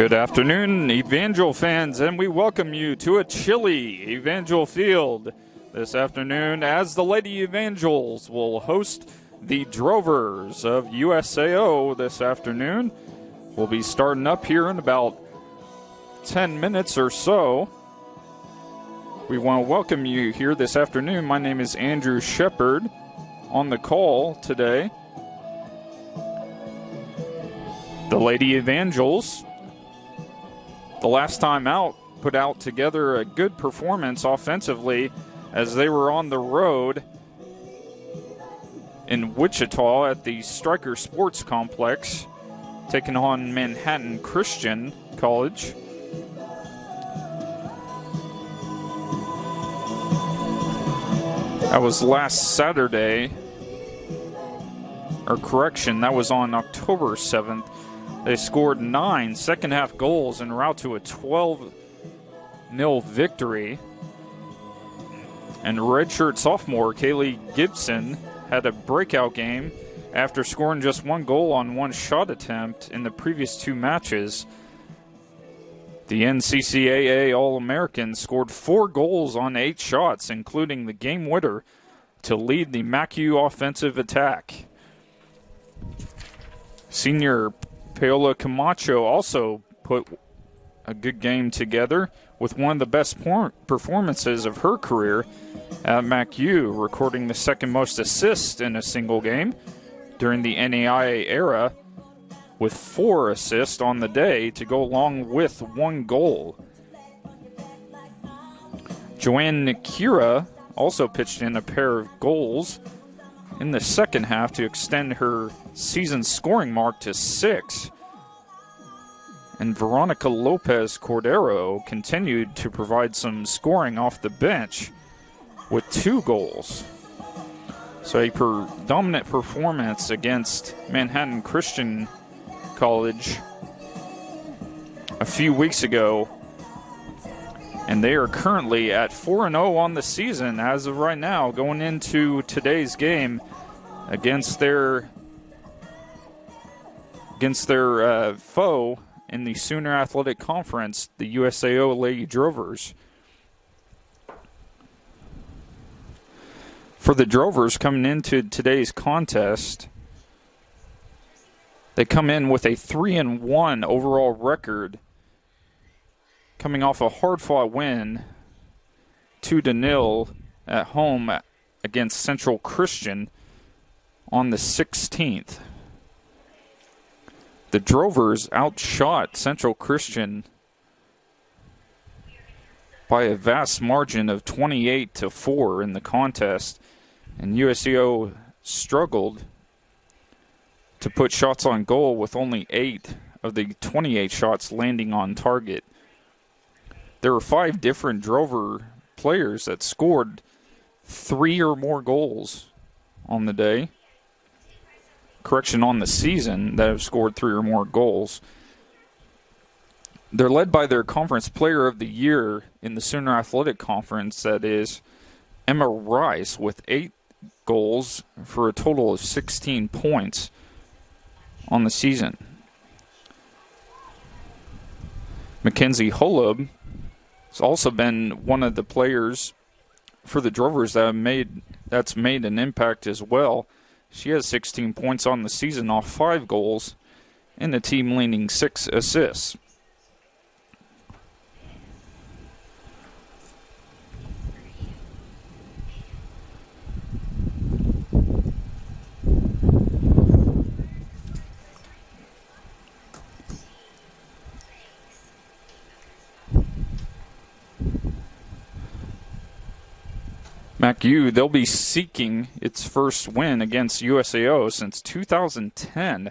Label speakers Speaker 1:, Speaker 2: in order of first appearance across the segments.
Speaker 1: Good afternoon, Evangel fans, and we welcome you to a chilly Evangel field this afternoon as the Lady Evangels will host the Drovers of USAO this afternoon. We'll be starting up here in about 10 minutes or so. We want to welcome you here this afternoon. My name is Andrew Shepard on the call today. The Lady Evangels, the last time out, put out together a good performance offensively as they were on the road in Wichita at the Stryker Sports Complex, taking on Manhattan Christian College. That was last Saturday, or correction, that was on October 7th. They scored 9 second-half goals en route to a 12-0 victory. And redshirt sophomore Kaylee Gibson had a breakout game after scoring just 1 goal on 1 shot attempt in the previous 2 matches. The NCCAA All-American scored 4 goals on 8 shots, including the game winner, to lead the MACU offensive attack. Senior Paola Camacho also put a good game together with one of the best performances of her career at MACU, recording the second most assists in a single game during the NAIA era, with 4 assists on the day to go along with 1 goal. Joanne Nikira also pitched in a pair of goals in the second half to extend her season scoring mark to 6. And Veronica Lopez Cordero continued to provide some scoring off the bench with 2 goals. So a predominant performance against Manhattan Christian College a few weeks ago. And they are currently at 4-0 on the season as of right now, going into today's game against their foe in the Sooner Athletic Conference, the USAO Lady Drovers. For the Drovers coming into today's contest, they come in with a 3-1 overall record, coming off a hard-fought win, 2-0 at home against Central Christian on the 16th. The Drovers outshot Central Christian by a vast margin of 28-4 in the contest, and USAO struggled to put shots on goal with only 8 of the 28 shots landing on target. There were 5 different Drover players that scored 3 or more goals on the day. Correction, on the season, that have scored 3 or more goals. They're led by their conference player of the year in the Sooner Athletic Conference, that is Emma Rice, with 8 goals for a total of 16 points on the season. Mackenzie Holub has also been one of the players for the Drovers that's made an impact as well. She has 16 points on the season off 5 goals and a team-leading 6 assists. MACU, they'll be seeking its first win against USAO since 2010,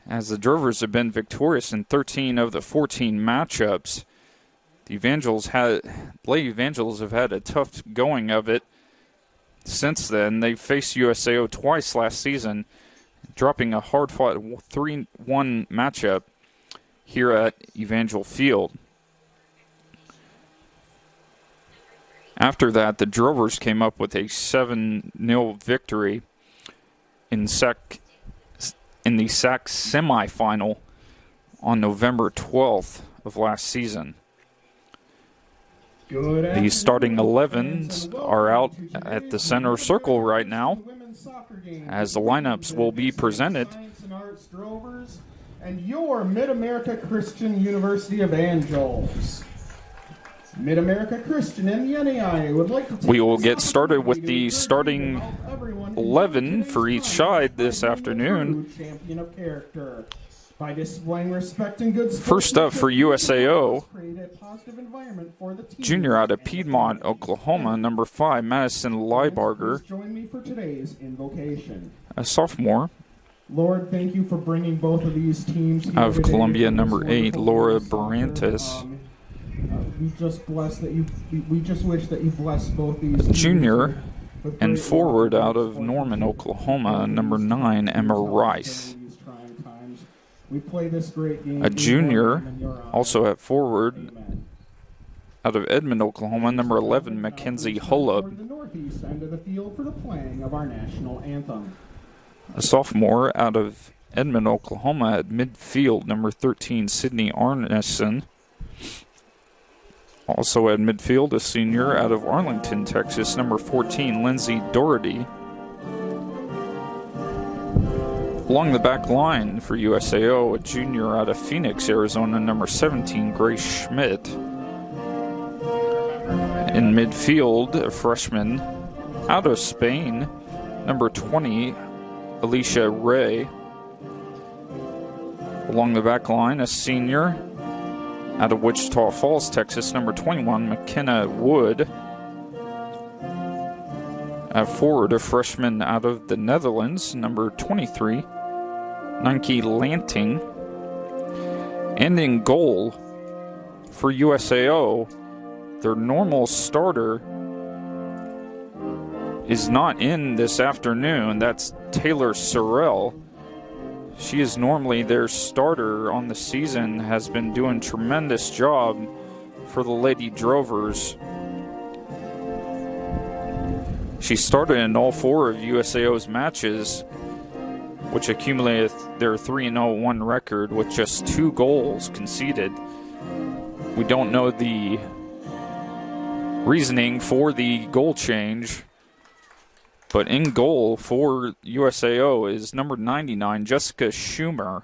Speaker 1: as the Drovers have been victorious in 13 of the 14 matchups. The Lady Evangels have had a tough going of it since then. They faced USAO twice last season, dropping a hard-fought 3-1 matchup here at Evangel Field. After that, the Drovers came up with a 7-0 victory in the SAC semifinal on November 12th of last season. The starting 11s are out at the center circle right now, as the lineups will be presented.
Speaker 2: And your Mid-America Christian University Evangels. Mid-America Christian and the NAIA would like to...
Speaker 1: We will get started with the starting 11 for each side this afternoon.
Speaker 2: Champion of character. By displaying respect and good
Speaker 1: First up for USAO,
Speaker 2: create a positive environment for the team.
Speaker 1: junior out of Piedmont, Oklahoma, number 5, Madison Liebarger.
Speaker 2: Join me for today's invocation.
Speaker 1: A sophomore.
Speaker 2: Lord, thank you for bringing both of these teams here
Speaker 1: Out of
Speaker 2: today
Speaker 1: Columbia,
Speaker 2: for this
Speaker 1: number 8,
Speaker 2: wonderful
Speaker 1: Laura
Speaker 2: soccer.
Speaker 1: Barantes.
Speaker 2: We just bless that you. We just wish that you bless both these teams
Speaker 1: Junior
Speaker 2: with
Speaker 1: and
Speaker 2: great
Speaker 1: forward
Speaker 2: love
Speaker 1: out of Norman, Oklahoma, number 9, Emma Rice.
Speaker 2: We play this great game.
Speaker 1: A junior, also at forward, out of Edmond, Oklahoma, number 11, Mackenzie Hullub.
Speaker 2: The northeast end of the field for the playing of our national anthem.
Speaker 1: A sophomore out of Edmond, Oklahoma, at midfield, number 13, Sydney Arneson. Also at midfield, a senior out of Arlington, Texas, number 14, Lindsay Doherty. Along the back line for USAO, a junior out of Phoenix, Arizona, number 17, Grace Schmidt. In midfield, a freshman out of Spain, number 20, Alicia Ray. Along the back line, a senior out of Wichita Falls, Texas, number 21, McKenna Wood. At forward, a freshman out of the Netherlands, number 23, Nike Lanting. And in goal for USAO, their normal starter is not in this afternoon. That's Taylor Sorrell. She is normally their starter on the season, has been doing a tremendous job for the Lady Drovers. She started in all 4 of USAO's matches, which accumulated their 3-0-1 record with just 2 goals conceded. We don't know the reasoning for the goal change, but in goal for USAO is number 99, Jessica Schumer.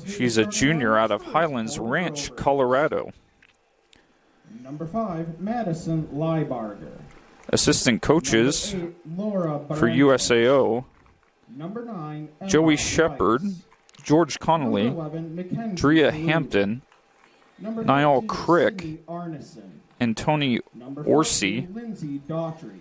Speaker 1: She's a junior out of Highlands Ranch, Colorado.
Speaker 2: Number 5, Madison Liebarger.
Speaker 1: Assistant coaches
Speaker 2: Number 8, Laura
Speaker 1: for
Speaker 2: Barantes.
Speaker 1: USAO,
Speaker 2: Number 9, Emma
Speaker 1: Joey Shepard,
Speaker 2: Rice.
Speaker 1: George Connolly,
Speaker 2: Number 11, Mackenzie
Speaker 1: Drea
Speaker 2: Lee.
Speaker 1: Hampton,
Speaker 2: Number
Speaker 1: Niall
Speaker 2: 13,
Speaker 1: Crick,
Speaker 2: Cindy Arneson.
Speaker 1: and Tony
Speaker 2: Number
Speaker 1: Orsi.
Speaker 2: 14, Lindsay Daughtry.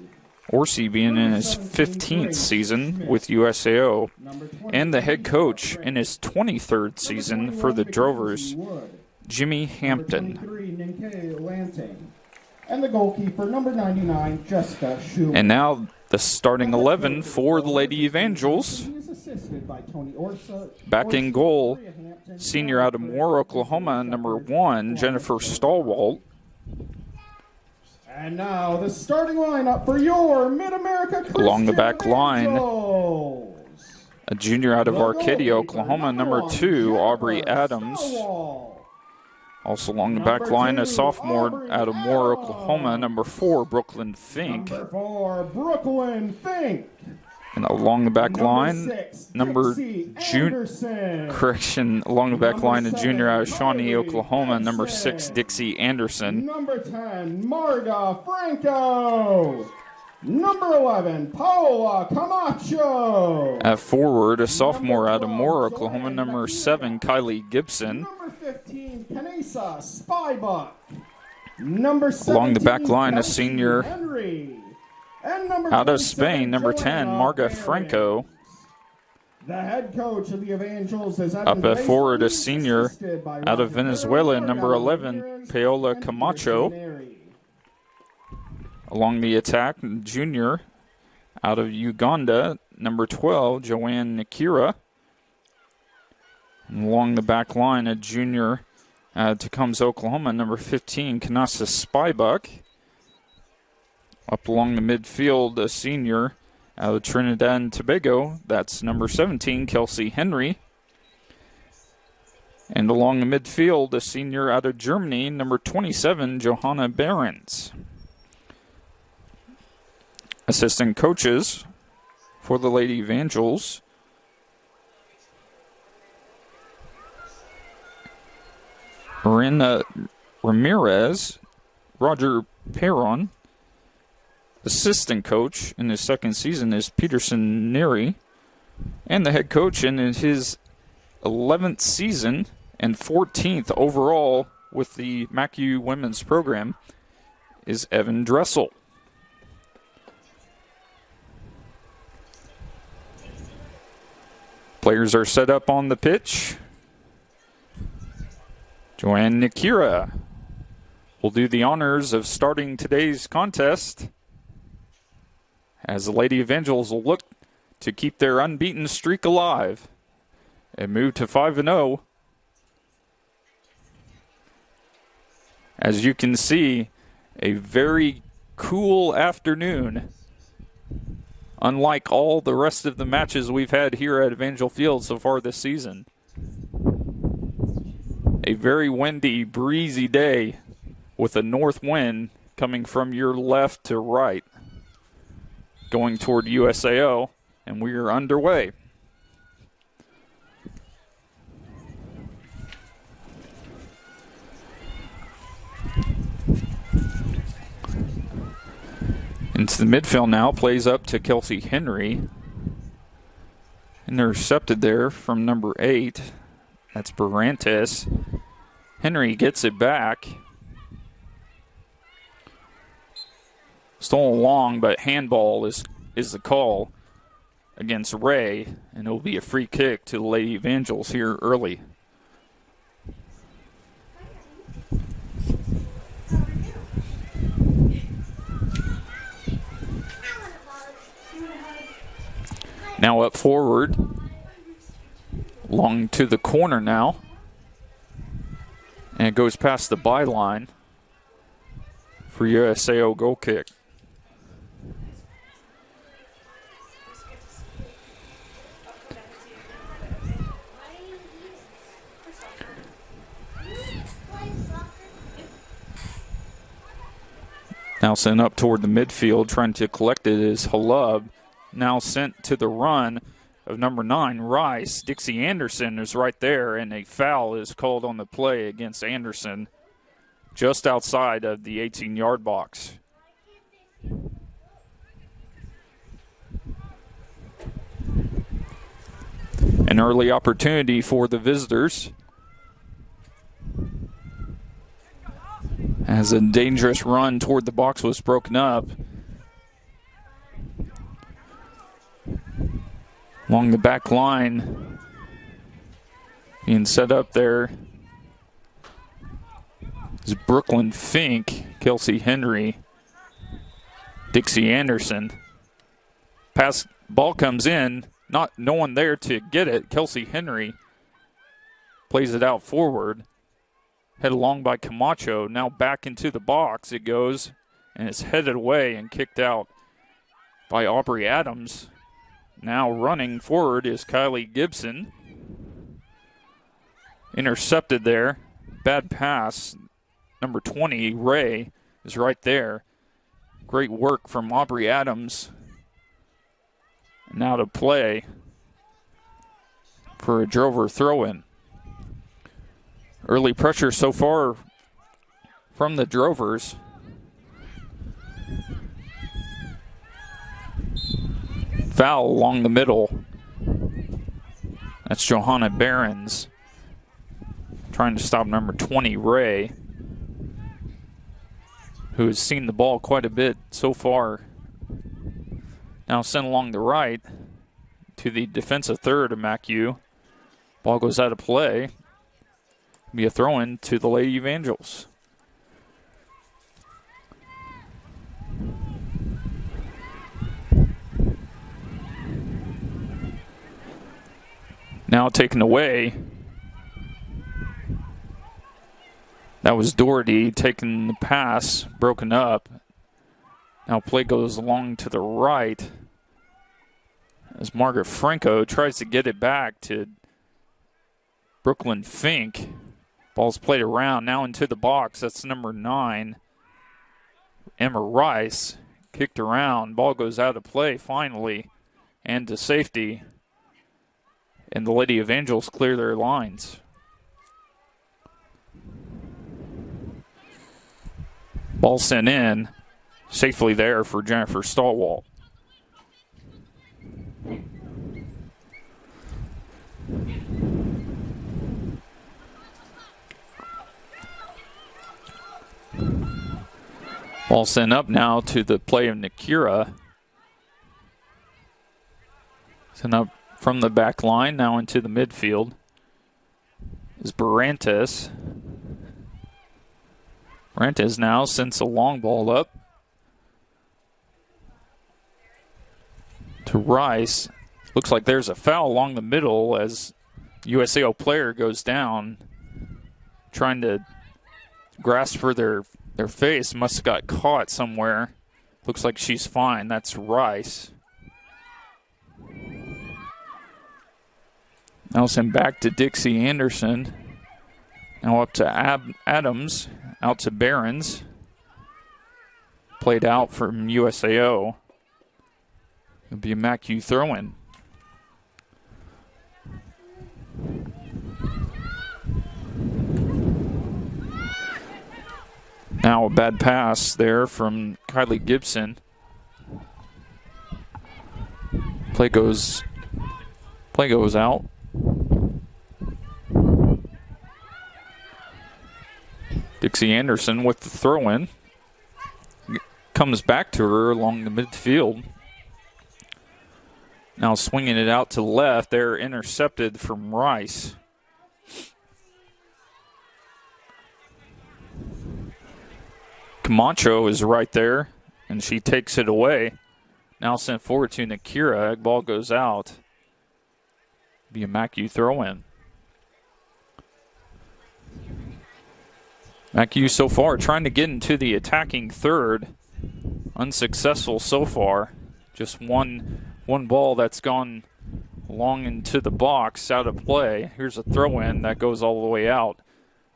Speaker 1: Orsi being in his 15th season with USAO,
Speaker 2: Number 20,
Speaker 1: and the head coach in his 23rd season for the Drovers,
Speaker 2: Wood.
Speaker 1: Jimmy
Speaker 2: Number
Speaker 1: Hampton.
Speaker 2: 23, Ninke Lanting. And the goalkeeper, number 99, Jessica Schumer.
Speaker 1: And now the starting 11 for the Lady Evangels.
Speaker 2: He is assisted by Tony Orsa.
Speaker 1: Back in goal, senior out of Moore, Oklahoma, number 1, Jennifer Stallwalt.
Speaker 2: And now the starting lineup for your Mid-America Christian
Speaker 1: Along the back line,
Speaker 2: Evangels.
Speaker 1: a junior out of
Speaker 2: The
Speaker 1: Arcadia,
Speaker 2: goalkeeper,
Speaker 1: Oklahoma, number
Speaker 2: 1,
Speaker 1: 2, Aubrey
Speaker 2: Jennifer
Speaker 1: Adams.
Speaker 2: Stallwalt.
Speaker 1: Also along the back line, a sophomore out of Moore, Oklahoma, number 4, Brooklyn Fink.
Speaker 2: Number 4, Brooklyn Fink.
Speaker 1: And along the back line,
Speaker 2: Number
Speaker 1: along the back line, a junior out of Shawnee, Oklahoma, number 6, Dixie Anderson.
Speaker 2: Number 10, Marga Franco. Number 11, Paola Camacho.
Speaker 1: At forward, a sophomore out of Moore, Oklahoma, number 7, Kylie Gibson.
Speaker 2: Number 15, Kanesa Spybuck. Number 17,
Speaker 1: Along the back line, a
Speaker 2: Kelsey
Speaker 1: senior
Speaker 2: Henry. And number
Speaker 1: out of
Speaker 2: 27,
Speaker 1: Spain, number 10,
Speaker 2: Joanna
Speaker 1: Marga
Speaker 2: Barron.
Speaker 1: Franco.
Speaker 2: The head coach of the Evangels is
Speaker 1: Up at forward, a senior out of Venezuela, number 11, Paola Camacho. Along the attack, junior out of Uganda, number 12, Joanne Nikira. And along the back line, a junior Tecumseh, Oklahoma, number 15, Kanasa Spybuck. Up along the midfield, a senior out of Trinidad and Tobago, that's number 17, Kelsey Henry. And along the midfield, a senior out of Germany, number 27, Johanna Behrens. Assistant coaches for the Lady Evangels: Marina Ramirez, Roger Perron. Assistant coach in his second season is Peterson Neri. And the head coach in his 11th season and 14th overall with the MACU women's program is Evan Dressel. Players are set up on the pitch. Joanne Nikira will do the honors of starting today's contest, as the Lady Evangels will look to keep their unbeaten streak alive and move to 5-0. As you can see, a very cool afternoon. Unlike all the rest of the matches we've had here at Evangel Field so far this season. A very windy, breezy day with a north wind coming from your left to right, going toward USAO, and we are underway. Into the midfield now, plays up to Kelsey Henry. Intercepted there from number 8. That's Barantes. Henry gets it back. Stolen long, but handball is the call against Ray, and it will be a free kick to the Lady Evangels here early. Now up forward, long to the corner now, and it goes past the byline for USAO goal kick. Now sent up toward the midfield, trying to collect it is Halub. Now sent to the run of number 9, Rice. Dixie Anderson is right there, and a foul is called on the play against Anderson just outside of the 18-yard box. An early opportunity for the visitors, as a dangerous run toward the box was broken up. Along the back line, being set up there is Brooklyn Fink, Kelsey Henry, Dixie Anderson. Ball comes in, no one there to get it. Kelsey Henry plays it out forward, head along by Camacho. Now back into the box it goes, and it's headed away and kicked out by Aubrey Adams. Now running forward is Kylie Gibson. Intercepted there. Bad pass. Number 20, Ray, is right there. Great work from Aubrey Adams. Now to play for a Drover throw-in. Early pressure so far from the Drovers. Foul along the middle. That's Johanna Behrens trying to stop number 20, Ray, who has seen the ball quite a bit so far. Now sent along the right to the defensive third of MACU. Ball goes out of play. Be a throw-in to the Lady Evangels. Now taken away. That was Doherty taking the pass, broken up. Now play goes along to the right as Margaret Franco tries to get it back to Brooklyn Fink. Ball's played around, now into the box. That's number 9, Emma Rice. Kicked around, ball goes out of play finally, and to safety. And the Lady of Angels clear their lines. Ball sent in, safely there for Jennifer Stallwalt. Ball sent up now to the play of Nakira. Sent up from the back line, now into the midfield is Barantes. Barantes now sends a long ball up to Rice. Looks like there's a foul along the middle as USAO player goes down, trying to grasp for their face. Must have got caught somewhere. Looks like she's fine. That's Rice. Now send back to Dixie Anderson. Now up to Adams. Out to Behrens. Played out from USAO. It'll be a MACU throw-in. Now a bad pass there from Kylie Gibson. Play goes out. Dixie Anderson with the throw-in. Comes back to her along the midfield. Now swinging it out to the left. They're intercepted from Rice. Camacho is right there, and she takes it away. Now sent forward to Nakira. Ball goes out. Be a MACU throw-in. MACU so far trying to get into the attacking third. Unsuccessful so far. Just one ball that's gone long into the box, out of play. Here's a throw-in that goes all the way out,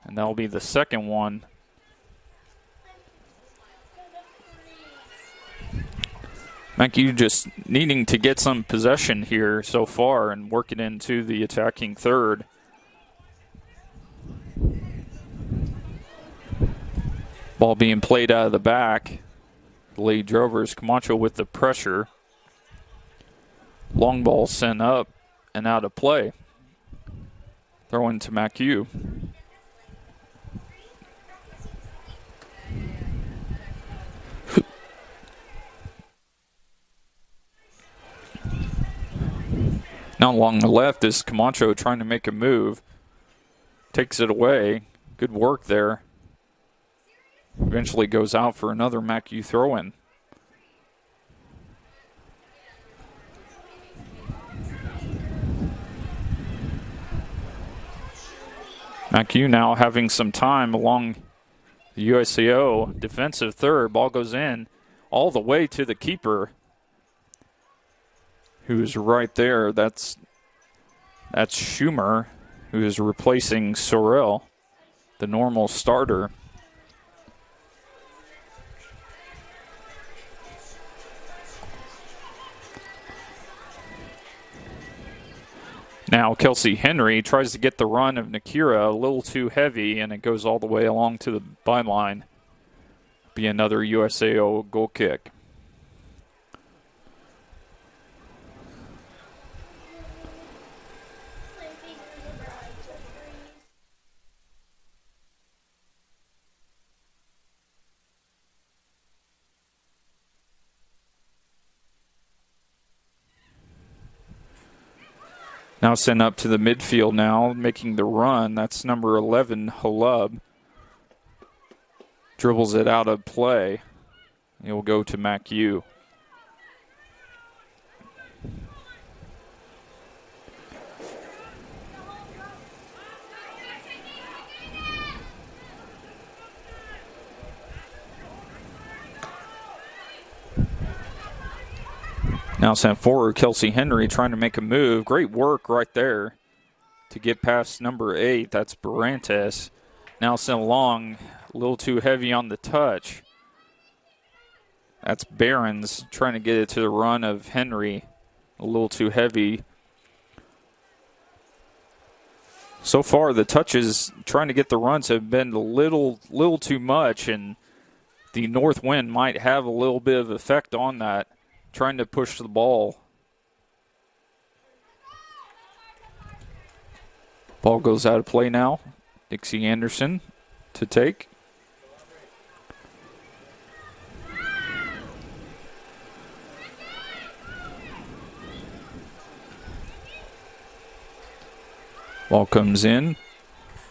Speaker 1: and that'll be the second one. MACU just needing to get some possession here so far and work it into the attacking third. Ball being played out of the back. The Lady Drovers, Camacho with the pressure. Long ball sent up and out of play. Throw into MACU. Now along the left is Camacho trying to make a move. Takes it away. Good work there. Eventually goes out for another MACU throw-in. MACU now having some time along the USAO defensive third. Ball goes in all the way to the keeper, who's right there. That's Schumer, who is replacing Sorrell, the normal starter. Now Kelsey Henry tries to get the run of Nakira, a little too heavy, and it goes all the way along to the byline. Be another USAO goal kick. Now sent up to the midfield now, making the run. That's number 11, Halub. Dribbles it out of play. It will go to MACU. Now sent forward, Kelsey Henry trying to make a move. Great work right there to get past number 8. That's Barantes. Now sent along, a little too heavy on the touch. That's Barons trying to get it to the run of Henry. A little too heavy. So far, the touches trying to get the runs have been a little too much, and the north wind might have a little bit of effect on that, trying to push the ball. Ball goes out of play now. Dixie Anderson to take. Ball comes in,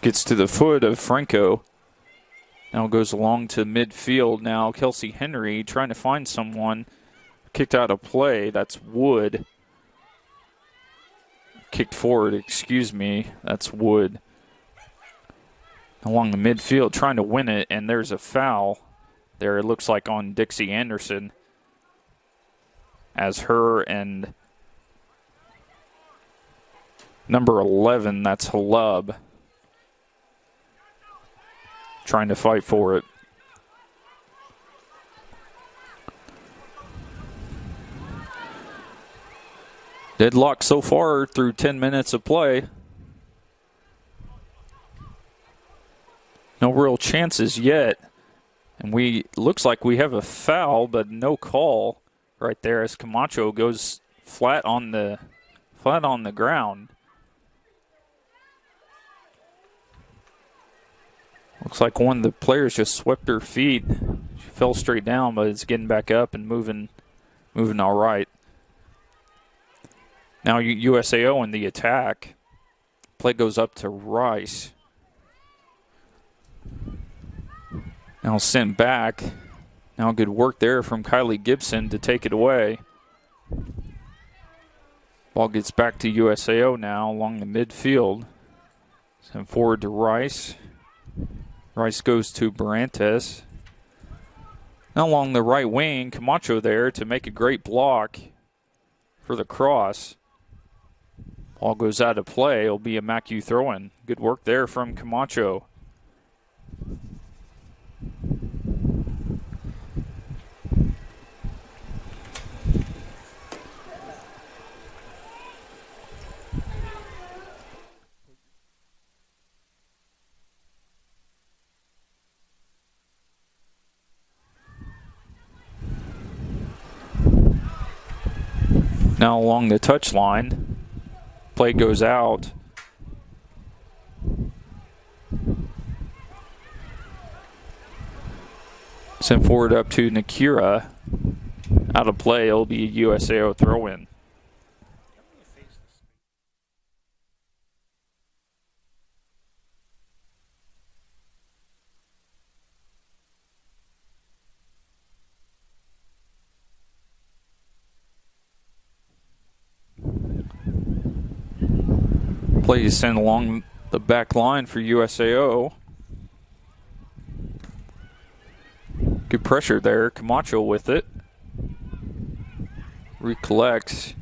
Speaker 1: gets to the foot of Franco. Now goes along to midfield. Now Kelsey Henry trying to find someone. Kicked out of play. That's Wood. Kicked forward, excuse me. That's Wood. Along the midfield trying to win it, and there's a foul there, it looks like, on Dixie Anderson. As her and number 11, that's Halub, trying to fight for it. Deadlock so far through 10 minutes of play. No real chances yet. And looks like we have a foul, but no call right there as Camacho goes flat on the ground. Looks like one of the players just swept her feet. She fell straight down, but it's getting back up and moving all right. Now USAO in the attack. Play goes up to Rice. Now sent back. Now good work there from Kylie Gibson to take it away. Ball gets back to USAO now along the midfield. Sent forward to Rice. Rice goes to Barantes. Now along the right wing, Camacho there to make a great block for the cross. Ball goes out of play. It'll be a MACU throw-in. Good work there from Camacho. Now along the touchline, play goes out. Sent forward up to Nakira. Out of play, it'll be a USAO throw-in. Play is sent along the back line for USAO. Good pressure there. Camacho with it. Recollects.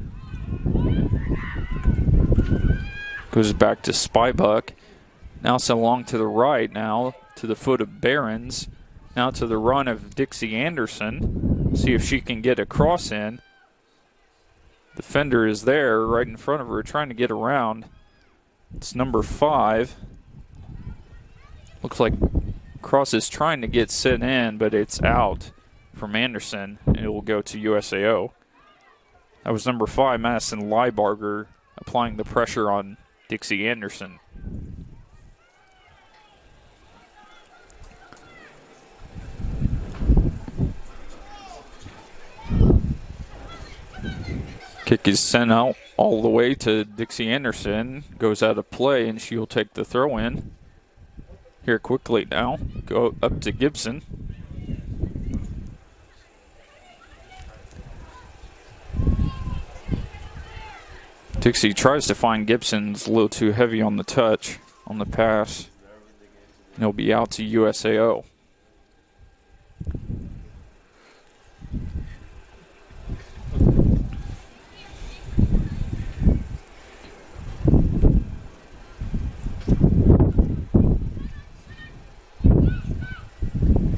Speaker 1: Goes back to Spybuck. Now sent along to the right now to the foot of Barons. Now to the run of Dixie Anderson. See if she can get a cross in. Defender is there right in front of her trying to get around. It's number 5. Looks like cross is trying to get sent in, but it's out from Anderson, and it will go to USAO. That was number 5, Madison Leibarger, applying the pressure on Dixie Anderson. Kick is sent out all the way to Dixie Anderson. Goes out of play, and she'll take the throw in. Here quickly now. Go up to Gibson. Dixie tries to find Gibson's a little too heavy on the touch, on the pass. And he'll be out to USAO.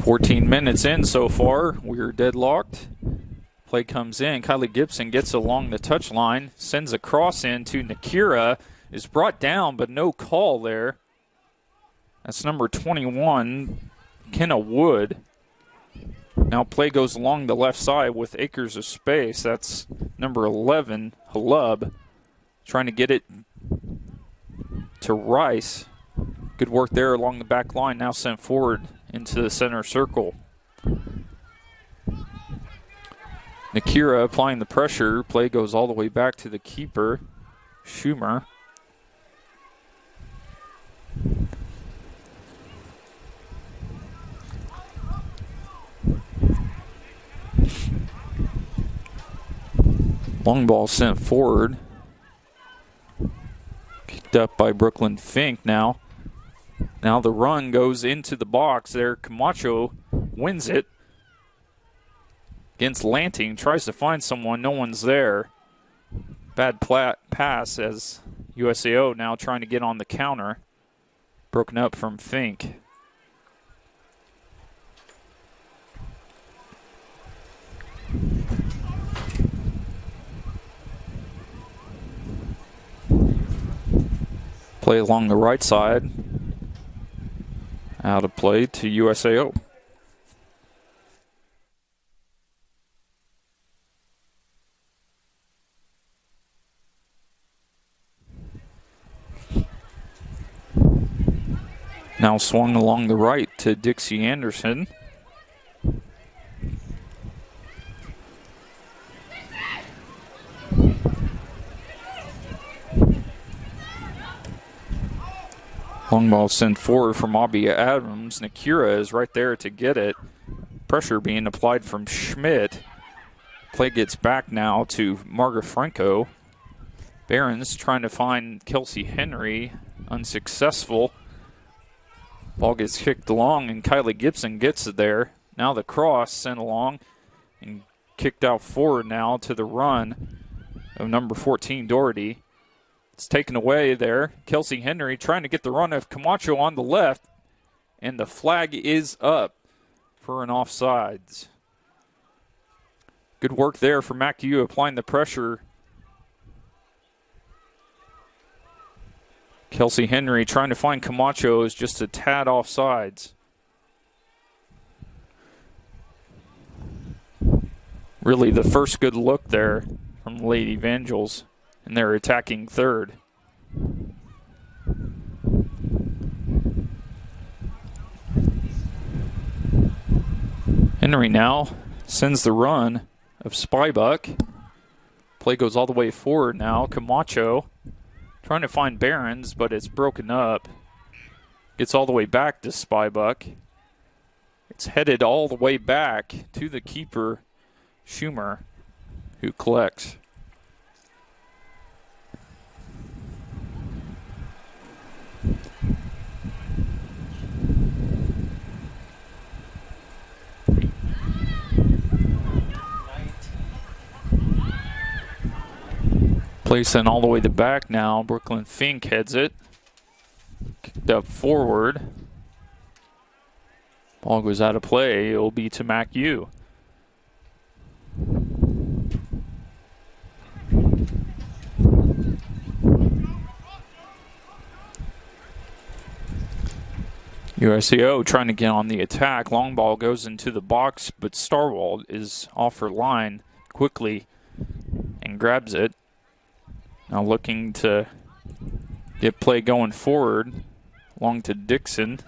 Speaker 1: 14 minutes in so far. We're deadlocked. Play comes in. Kylie Gibson gets along the touchline, sends a cross in to Nakira, is brought down, but no call there. That's number 21, Kenna Wood. Now play goes along the left side with acres of space. That's number 11, Halub, trying to get it to Rice. Good work there along the back line. Now sent forward into the center circle. Nakira applying the pressure. Play goes all the way back to the keeper, Schumer. Long ball sent forward. Kicked up by Brooklyn Fink now. Now the run goes into the box there. Camacho wins it against Lanting. Tries to find someone. No one's there. Bad pass as USAO now trying to get on the counter. Broken up from Fink. Play along the right side. Out of play to USAO. Now swung along the right to Dixie Anderson. Long ball sent forward from Abby Adams. Nakira is right there to get it. Pressure being applied from Schmidt. Play gets back now to Margaret Franco. Barons trying to find Kelsey Henry. Unsuccessful. Ball gets kicked along and Kylie Gibson gets it there. Now the cross sent along and kicked out forward now to the run of number 14, Doherty. It's taken away there. Kelsey Henry trying to get the run of Camacho on the left. And the flag is up for an offsides. Good work there for MACU applying the pressure. Kelsey Henry trying to find Camacho is just a tad offsides. Really the first good look there from the Lady Evangels. And they're attacking third. Henry now sends the run of Spybuck. Play goes all the way forward now. Camacho trying to find Barons, but it's broken up. Gets all the way back to Spybuck. It's headed all the way back to the keeper, Schumer, who collects. Play sent all the way to back now. Brooklyn Fink heads it. Kicked up forward. Ball goes out of play. It'll be to MACU. USAO trying to get on the attack. Long ball goes into the box, but Starwald is off her line quickly and grabs it. Now looking to get play going forward along to Dixie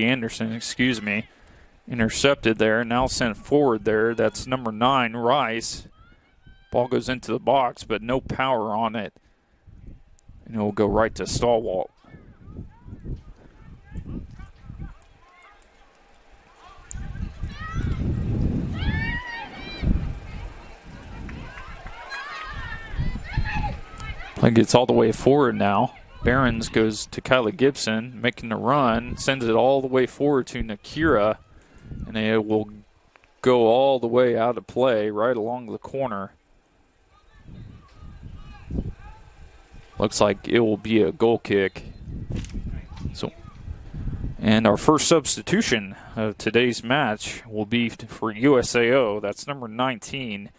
Speaker 1: Anderson, excuse me. Intercepted there, now sent forward there. That's number 9, Rice. Ball goes into the box, but no power on it. And it will go right to Stallwalt. Play gets all the way forward now. Barons goes to Kylie Gibson, making the run, sends it all the way forward to Nakira, and it will go all the way out of play right along the corner. Looks like it will be a goal kick. So And our first substitution of today's match will be for USAO. That's number 19,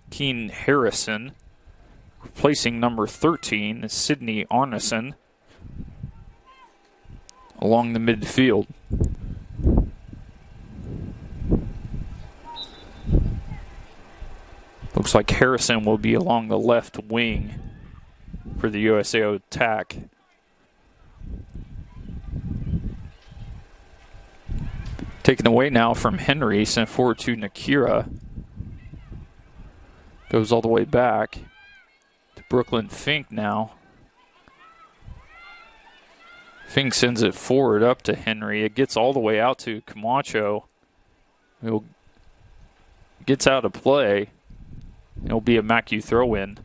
Speaker 1: Keen Harrison, replacing number 13, Sydney Arneson, along the midfield. Looks like Harrison will be along the left wing for the USAO attack. Taken away now from Henry, sent forward to Nakira. Goes all the way back to Brooklyn Fink now. Fink sends it forward up to Henry. It gets all the way out to Camacho. It gets out of play. It'll be a MACU throw-in.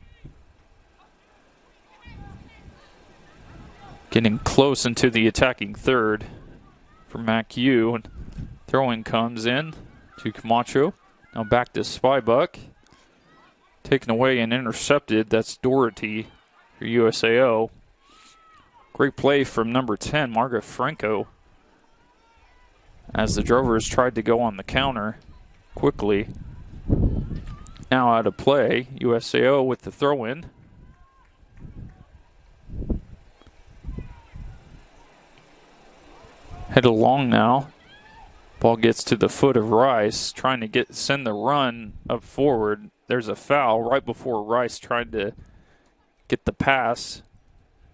Speaker 1: Getting close into the attacking third for MACU. And throw-in comes in to Camacho. Now back to Spybuck. Taken away and intercepted. That's Doherty for USAO. Great play from number 10, Margaret Franco, as the Drovers tried to go on the counter quickly. Now out of play, USAO with the throw-in. Head along now. Ball gets to the foot of Rice, trying to send the run up forward. There's a foul right before Rice tried to get the pass.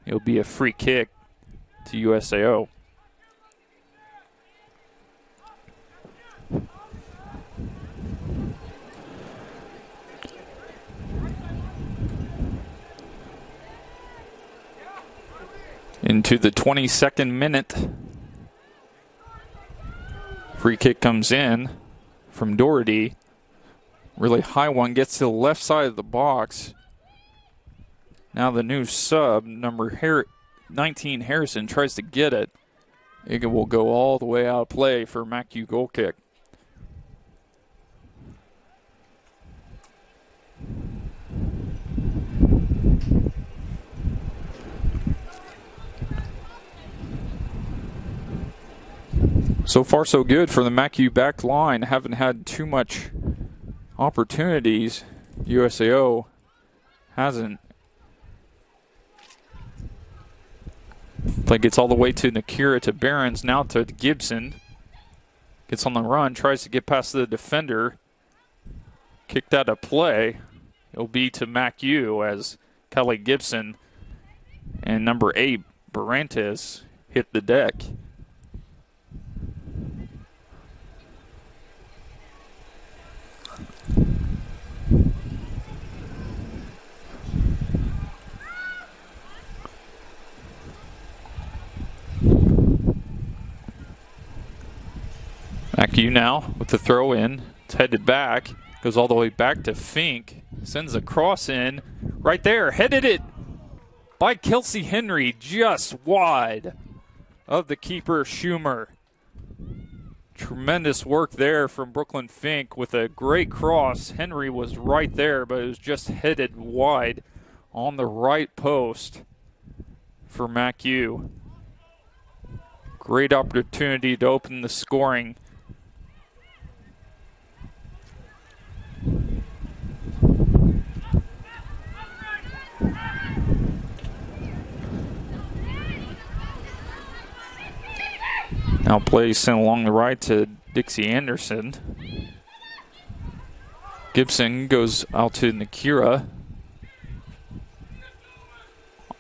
Speaker 1: It'll be a free kick to USAO. Into the 22nd minute. Free kick comes in from Doherty. Really high one, gets to the left side of the box. Now the new sub, number 19 Harrison, tries to get it. It will go all the way out of play for MACU goal kick. So far so good for the MACU back line. Haven't had too much opportunities. USAO hasn't. Play gets all the way to Nakira, to Barons, now to Gibson. Gets on the run, tries to get past the defender. Kicked out of play. It'll be to MACU as Kelly Gibson and number 8, Barantes, hit the deck. MACU now with the throw in. It's headed back. Goes all the way back to Fink. Sends a cross in. Right there. Headed it by Kelsey Henry. Just wide of the keeper, Schumer. Tremendous work there from Brooklyn Fink with a great cross. Henry was right there, but it was just headed wide on the right post for MACU. Great opportunity to open the scoring. Now play sent along the right to Dixie Anderson. Gibson goes out to Nakira.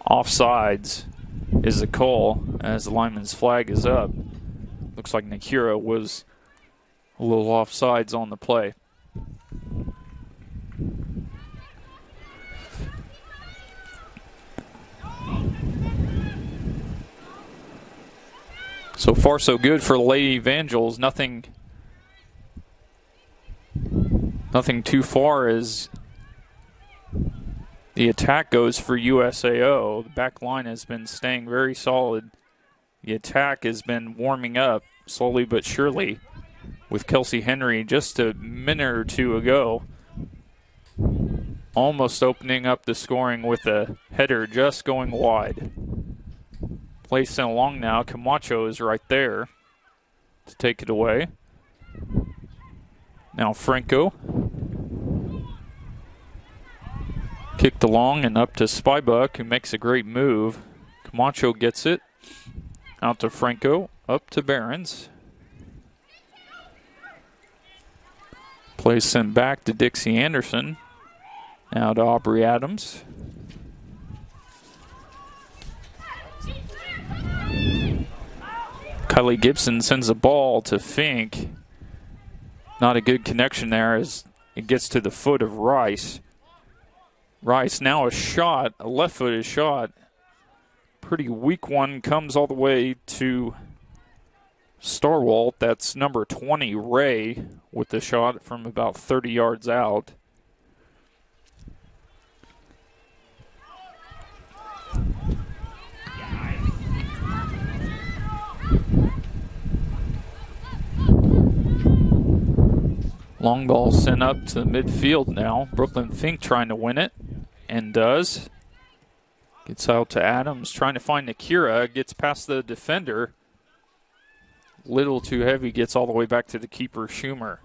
Speaker 1: Offsides is the call as the lineman's flag is up. Looks like Nakira was a little offsides on the play. So far, so good for the Lady Evangels. Nothing too far as the attack goes for USAO. The back line has been staying very solid. The attack has been warming up slowly but surely with Kelsey Henry just a minute or two ago. Almost opening up the scoring with a header just going wide. Play sent along now. Camacho is right there to take it away. Now Franco. Kicked along and up to Spybuck, who makes a great move. Camacho gets it. Out to Franco. Up to Behrens. Play sent back to Dixie Anderson. Now to Aubrey Adams. Kylie Gibson sends the ball to Fink. Not a good connection there as it gets to the foot of Rice. Rice now a shot, a left-footed shot. Pretty weak one, comes all the way to Starwalt. That's number 20, Ray, with the shot from about 30 yards out. Long ball sent up to the midfield now. Brooklyn Fink trying to win it, and does. Gets out to Adams, trying to find Akira. Gets past the defender. Little too heavy, gets all the way back to the keeper, Schumer.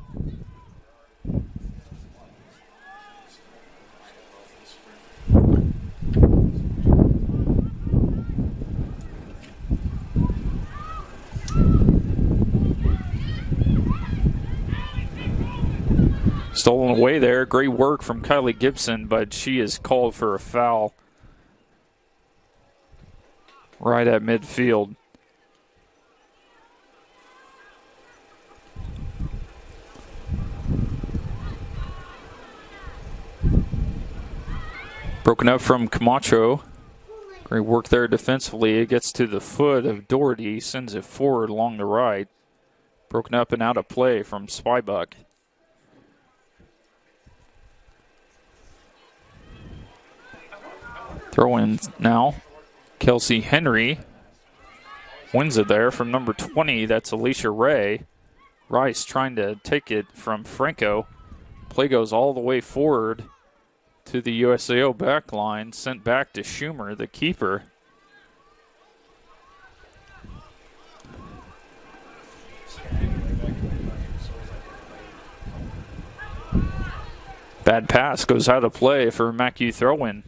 Speaker 1: Stolen away there. Great work from Kylie Gibson, but she is called for a foul right at midfield. Broken up from Camacho. Great work there defensively. It gets to the foot of Doherty, sends it forward along the right. Broken up and out of play from Spybuck. Throw in now. Kelsey Henry wins it there from number 20. That's Alicia Ray. Rice trying to take it from Franco. Play goes all the way forward to the USAO back line. Sent back to Schumer, the keeper. Bad pass goes out of play for MACU throw-in.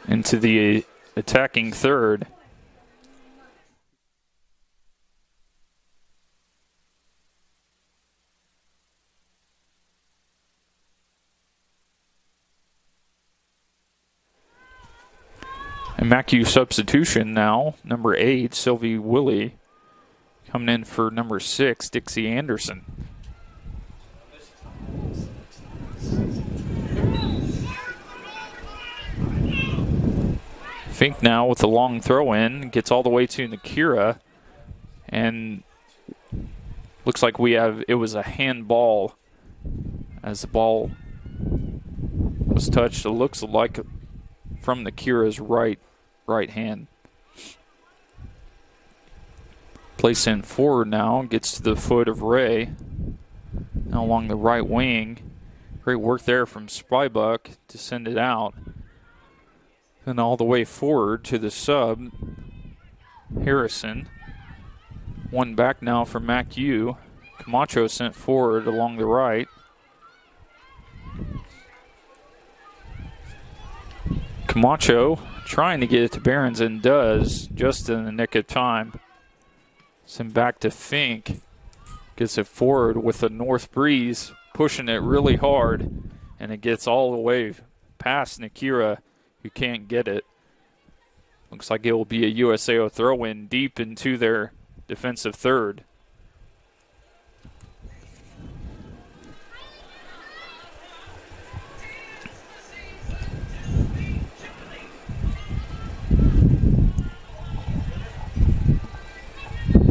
Speaker 1: Into the attacking third. And MACU substitution now. Number 8, Sylvie Willie. Coming in for number 6, Dixie Anderson. Fink now with the long throw in, gets all the way to Nakira, and looks like it was a handball as the ball was touched. It looks like from Nakira's right hand. Play sent forward now, gets to the foot of Ray. Now along the right wing. Great work there from Spybuck to send it out. And all the way forward to the sub, Harrison. One back now for MACU. Camacho sent forward along the right. Camacho trying to get it to Behrens and does, just in the nick of time. Sent back to Fink. Gets it forward with a north breeze, pushing it really hard. And it gets all the way past Nakira, who can't get it. Looks like it will be a USAO throw-in deep into their defensive third.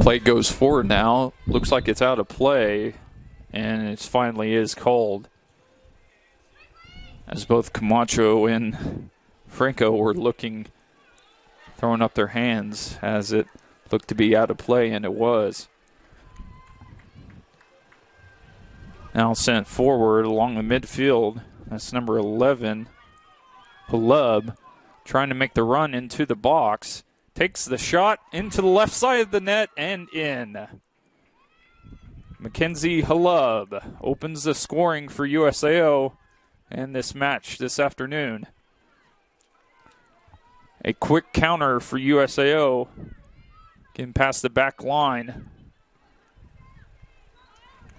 Speaker 1: Play goes forward now. Looks like it's out of play, and it finally is called. As both Camacho and Franco were throwing up their hands as it looked to be out of play, and it was. Now sent forward along the midfield. That's number 11, Halub. trying to make the run into the box. Takes the shot into the left side of the net and in. Mackenzie Halub opens the scoring for USAO in this match this afternoon. A quick counter for USAO. Getting past the back line.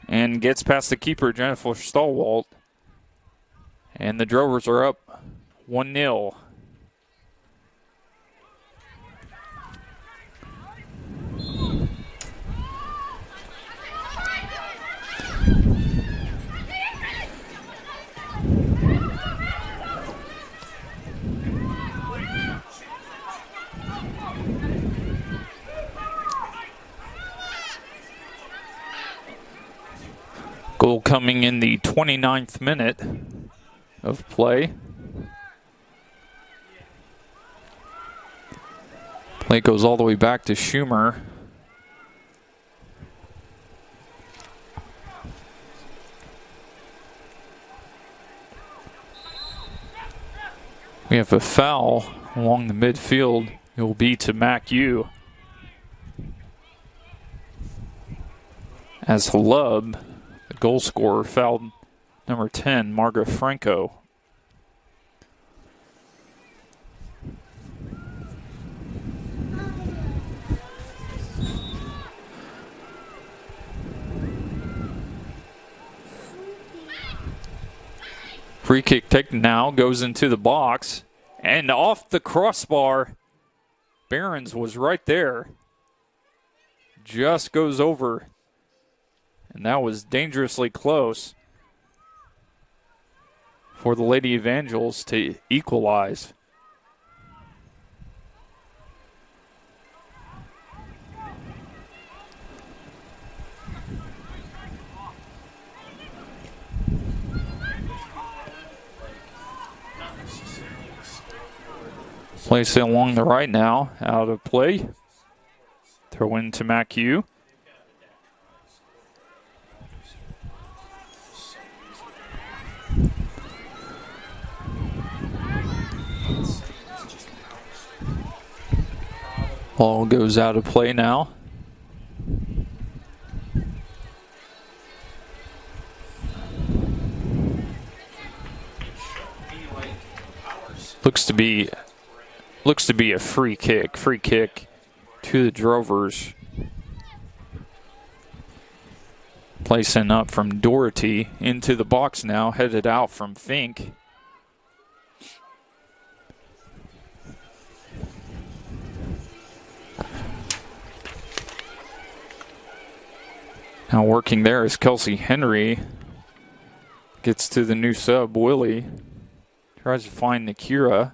Speaker 1: And gets past the keeper, Jennifer Stallwalt. And the Drovers are up 1-0. Goal coming in the 29th minute of play. Play goes all the way back to Schumer. We have a foul along the midfield. It will be to MACU. As Halub, the goal scorer, fouled number 10, Marga Franco. Free kick taken now, goes into the box, and off the crossbar. Behrens was right there. Just goes over. And that was dangerously close for the Lady Evangels to equalize. Place it along the right now, out of play. Throw into MACU. Ball goes out of play now. Looks to be a free kick. Free kick to the Drovers. Placing up from Doherty into the box now, headed out from Fink. Now working there is Kelsey Henry. Gets to the new sub, Willie. Tries to find Nakira.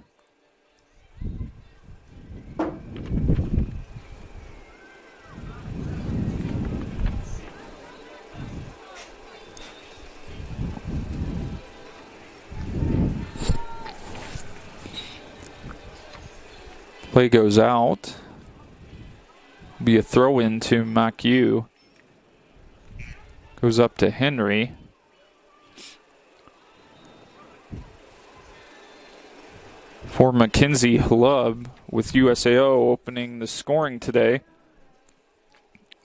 Speaker 1: Play goes out. Be a throw in to MACU. Goes up to Henry. For Mackenzie Halub with USAO opening the scoring today.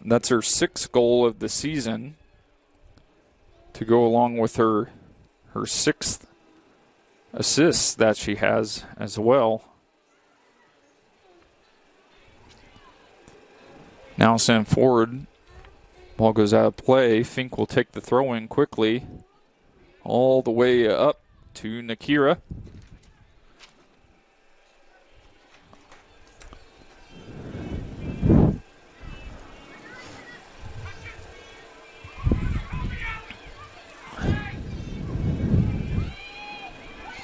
Speaker 1: That's her 6th goal of the season to go along with her 6th assist that she has as well. Now sent forward. Ball goes out of play. Fink will take the throw in quickly. All the way up to Nakira.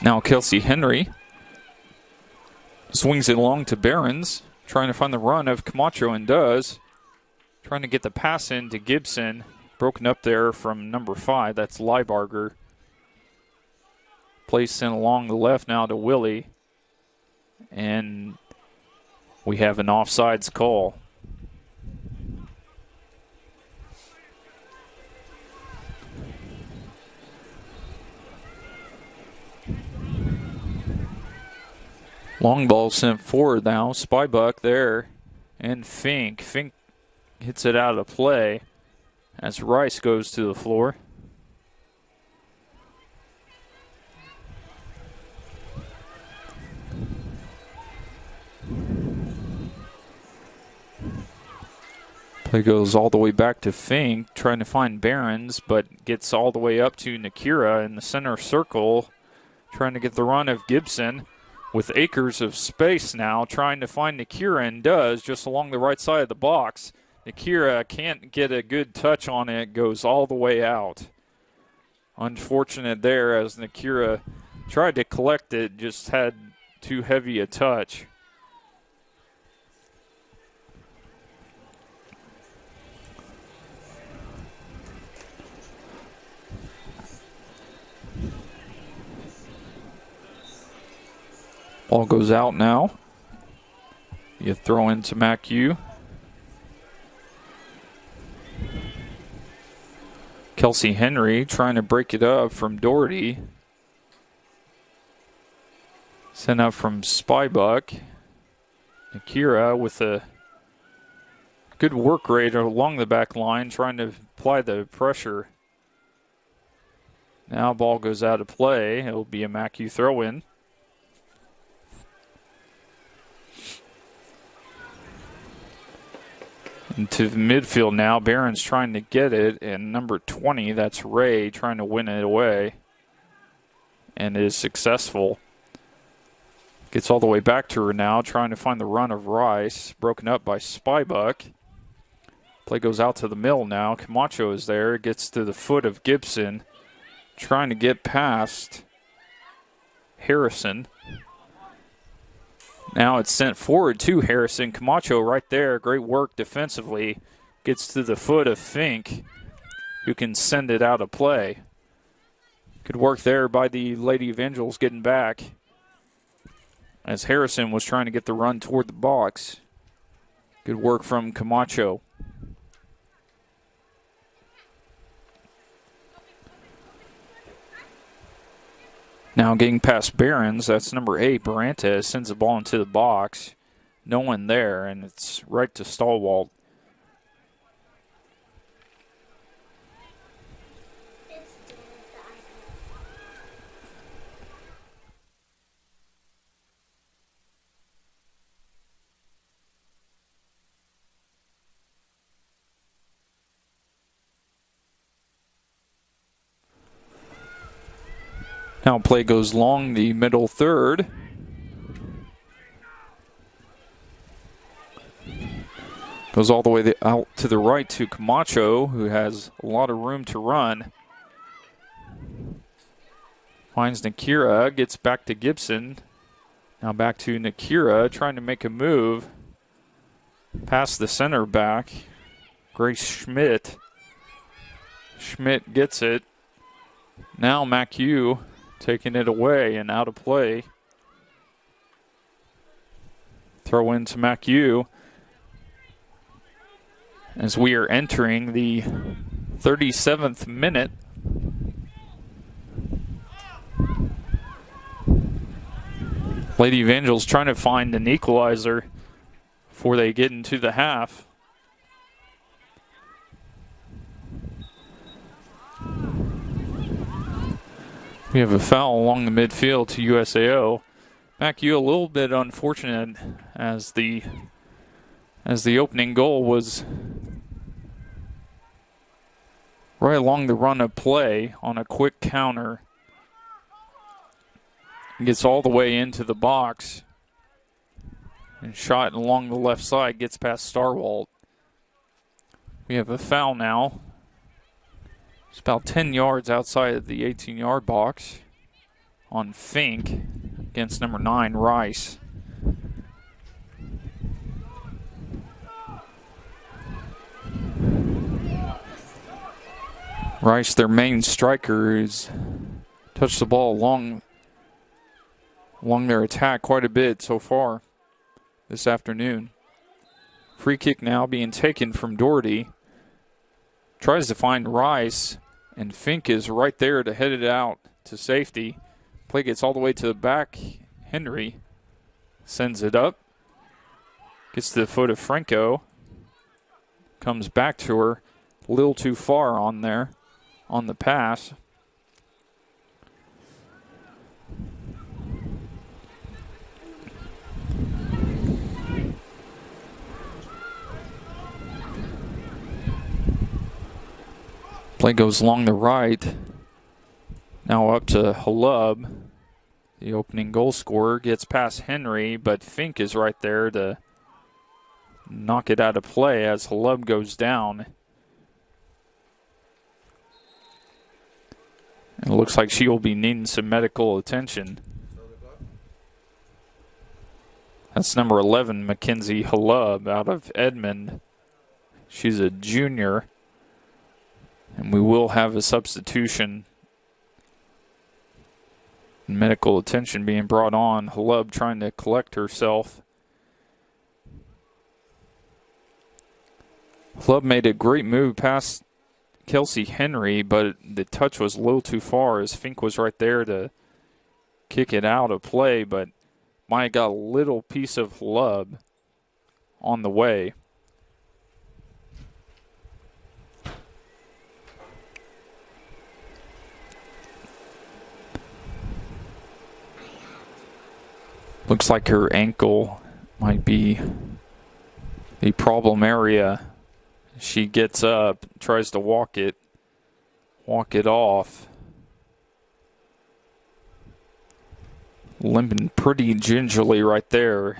Speaker 1: Now Kelsey Henry swings it along to Behrens, trying to find the run of Camacho, and does. Trying to get the pass in to Gibson. Broken up there from number 5. That's Leibarger. Placed in along the left now to Willie. And we have an offsides call. Long ball sent forward now. Spybuck there. And Fink. Fink hits it out of play as Rice goes to the floor. Play goes all the way back to Fink, trying to find Behrens, but gets all the way up to Nakira in the center circle, trying to get the run of Gibson with acres of space now, trying to find Nakira, and does, just along the right side of the box. Nakira can't get a good touch on it, goes all the way out. Unfortunate there as Nakira tried to collect it, just had too heavy a touch. Ball goes out now. You throw into MACU. Kelsey Henry trying to break it up from Doherty. Sent up from Spybuck. Nakira with a good work rate along the back line, trying to apply the pressure. Now ball goes out of play. It'll be a MACU throw-in. Into the midfield now. Barron's trying to get it, and number 20, that's Ray, trying to win it away, and is successful. Gets all the way back to her now, trying to find the run of Rice, broken up by Spybuck. Play goes out to the mill now. Camacho is there, gets to the foot of Gibson, trying to get past Harrison. Now it's sent forward to Harrison. Camacho right there. Great work defensively. Gets to the foot of Fink, who can send it out of play. Good work there by the Lady of Angels getting back, as Harrison was trying to get the run toward the box. Good work from Camacho. Now getting past Behrens, that's number 8, Barrantes, sends the ball into the box. No one there, and it's right to Stallwalt. Now play goes long the middle third. Goes all the way out to the right to Camacho, who has a lot of room to run. Finds Nakira, gets back to Gibson. Now back to Nakira, trying to make a move. Past the center back. Grace Schmidt. Schmidt gets it. Now MACU taking it away and out of play. Throw into MACU as we are entering the 37th minute. Lady of Angels trying to find an equalizer before they get into the half. We have a foul along the midfield to USAO. MACU a little bit unfortunate as the opening goal was right along the run of play on a quick counter. Gets all the way into the box and shot along the left side, gets past Starwalt. We have a foul now. It's about 10 yards outside of the 18-yard box on Fink against number 9, Rice. Rice, their main striker, has touched the ball along their attack quite a bit so far this afternoon. Free kick now being taken from Doherty. Tries to find Rice, and Fink is right there to head it out to safety. Play gets all the way to the back. Henry Sends it up. Gets to the foot of Franco. Comes back to her. A little too far on there. On the pass. Play goes along the right. Now up to Halub. The opening goal scorer gets past Henry, but Fink is right there to knock it out of play as Halub goes down. It looks like she will be needing some medical attention. That's number 11, Mackenzie Halub, out of Edmond. She's a junior. And we will have a substitution. Medical attention being brought on. Halub trying to collect herself. Halub made a great move past Kelsey Henry, but the touch was a little too far as Fink was right there to kick it out of play, but Maya got a little piece of Halub on the way. Looks like her ankle might be the problem area. She gets up, tries to walk it off. Limping pretty gingerly right there.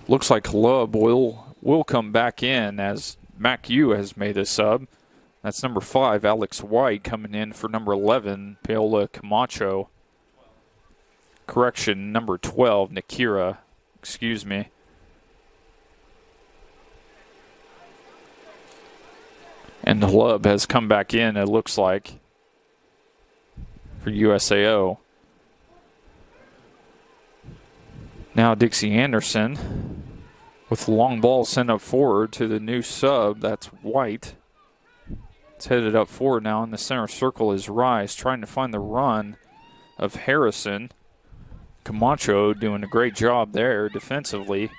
Speaker 1: Looks like Halub will come back in as MACU has made a sub. That's number 5, Alex White, coming in for number 11, Paola Camacho. Correction, number 12, Nakira. Excuse me. And Halub has come back in, it looks like, for USAO. Now Dixie Anderson with the long ball sent up forward to the new sub. That's White. It's headed up forward now. In the center circle is Rice trying to find the run of Harrison. Camacho doing a great job there defensively.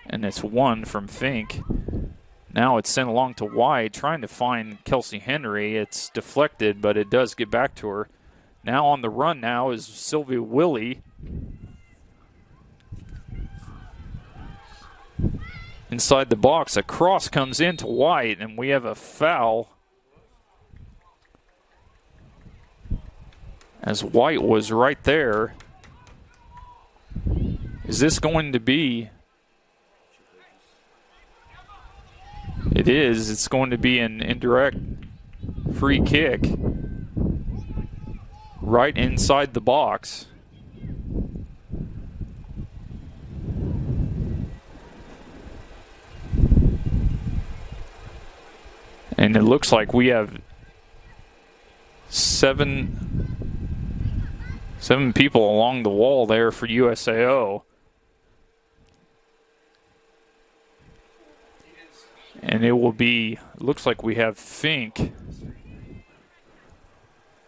Speaker 1: And it's one from Fink. Now it's sent along to White trying to find Kelsey Henry. It's deflected, but it does get back to her. Now on the run now is Sylvia Willie. Inside the box, a cross comes into White, and we have a foul. As White was right there. Is this going to be? It is. It's going to be an indirect free kick right inside the box. And it looks like we have seven people along the wall there for USAO. And it will be, looks like we have Fink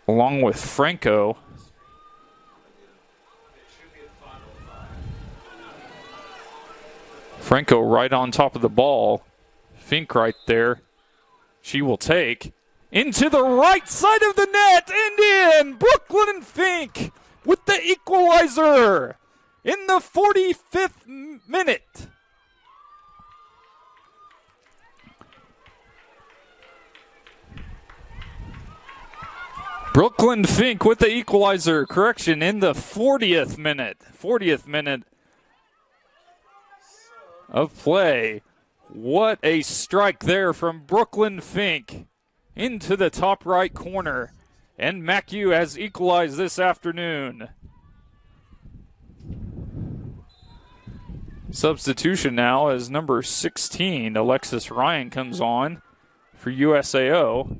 Speaker 1: along with Franco. Franco right on top of the ball. Fink right there. She will take into the right side of the net and in. Brooklyn and Fink with the equalizer in the 45th minute. Brooklyn Fink with the equalizer. Correction, in the 40th minute. 40th minute of play. What a strike there from Brooklyn Fink into the top right corner. And MACU has equalized this afternoon. Substitution now as number 16, Alexis Ryan, comes on for USAO.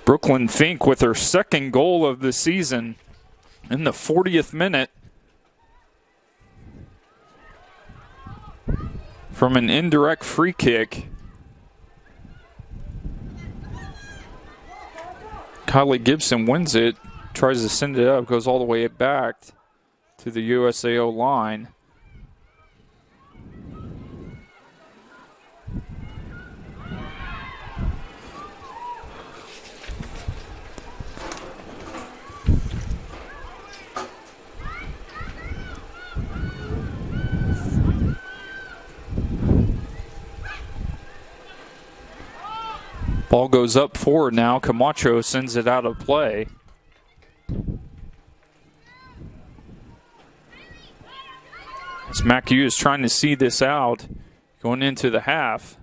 Speaker 1: Brooklyn Fink with her second goal of the season in the 40th minute from an indirect free kick. Kylie Gibson wins it, tries to send it up, goes all the way back to the USAO line. Ball goes up forward now. Camacho sends it out of play. As MACU is trying to see this out going into the half.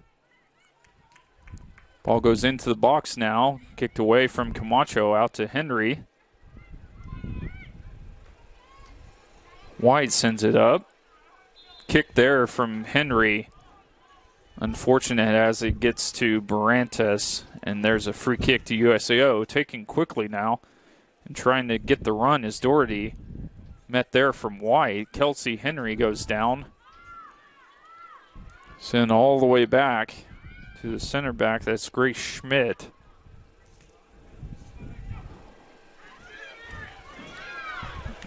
Speaker 1: Ball goes into the box now. Kicked away from Camacho out to Henry. White sends it up. Kick there from Henry. Unfortunate as it gets to Barantes, and there's a free kick to USAO. Taking quickly now and trying to get the run is Doherty. Met there from White. Kelsey Henry goes down. Sent all the way back to the center back. That's Grace Schmidt.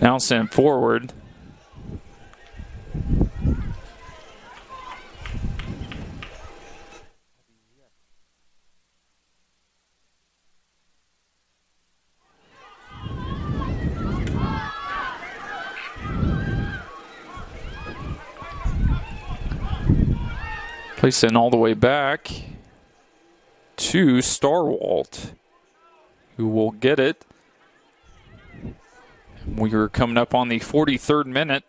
Speaker 1: Now sent forward. Placed in all the way back to Starwalt, who will get it. We are coming up on the 43rd minute.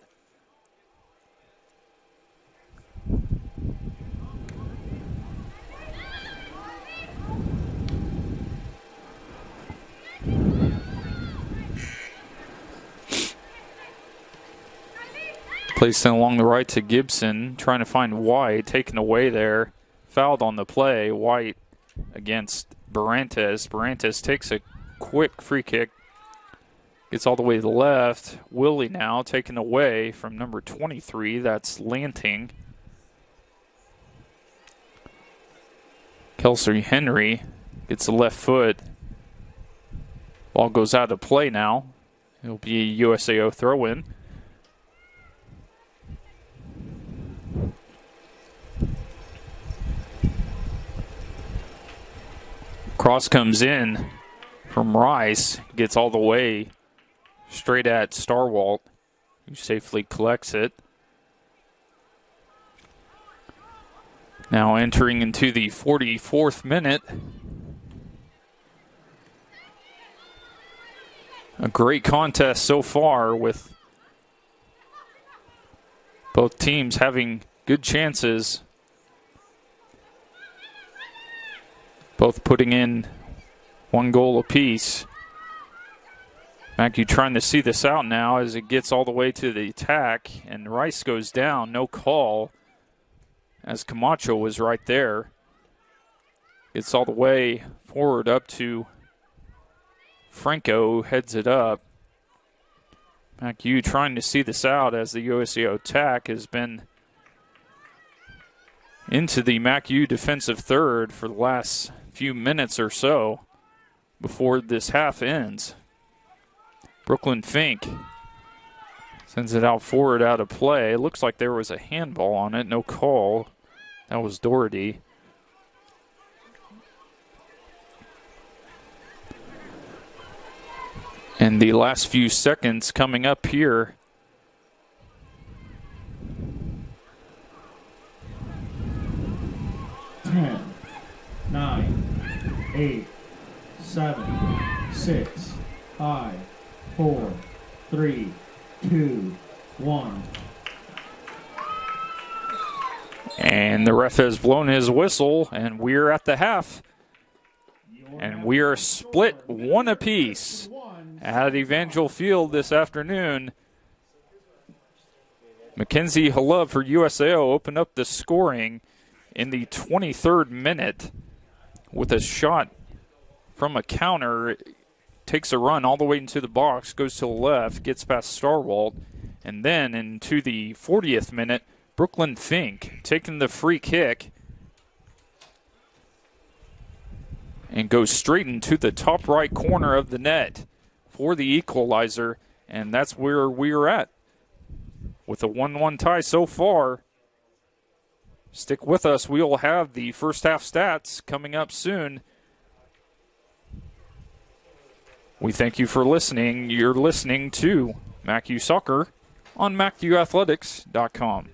Speaker 1: Placed in along the right to Gibson, trying to find White, taken away there. Fouled on the play. White against Barantes. Barantes takes a quick free kick. Gets all the way to the left. Willie now taken away from number 23. That's Lanting. Kelsey Henry gets the left foot. Ball goes out of play now. It'll be a USAO throw-in. Cross comes in from Rice, gets all the way straight at Starwalt, who safely collects it. Now entering into the 44th minute. A great contest so far, with both teams having good chances. Both putting in one goal apiece. MACU trying to see this out now as it gets all the way to the attack, and Rice goes down, no call, as Camacho was right there. Gets all the way forward up to Franco, who heads it up. MACU trying to see this out as the USAO attack has been into the MACU defensive third for the last few minutes or so before this half ends. Brooklyn Fink sends it out forward out of play. It looks like there was a handball on it, no call. That was Doherty. And the last few seconds coming up here
Speaker 2: 10, 9, 8, 7, 6, 5, 4, 3, 2, 1.
Speaker 1: And the ref has blown his whistle, and we're at the half. And we are split one apiece at Evangel Field this afternoon. Mackenzie Halub for USAO opened up the scoring in the 23rd minute with a shot from a counter. Takes a run all the way into the box, goes to the left, gets past Starwalt, and then into the 40th minute, Brooklyn Fink taking the free kick and goes straight into the top right corner of the net for the equalizer, and that's where we're at with a 1-1 tie so far. Stick with us. We will have the first half stats coming up soon. We thank you for listening. You're listening to MACU Soccer on MACUathletics.com.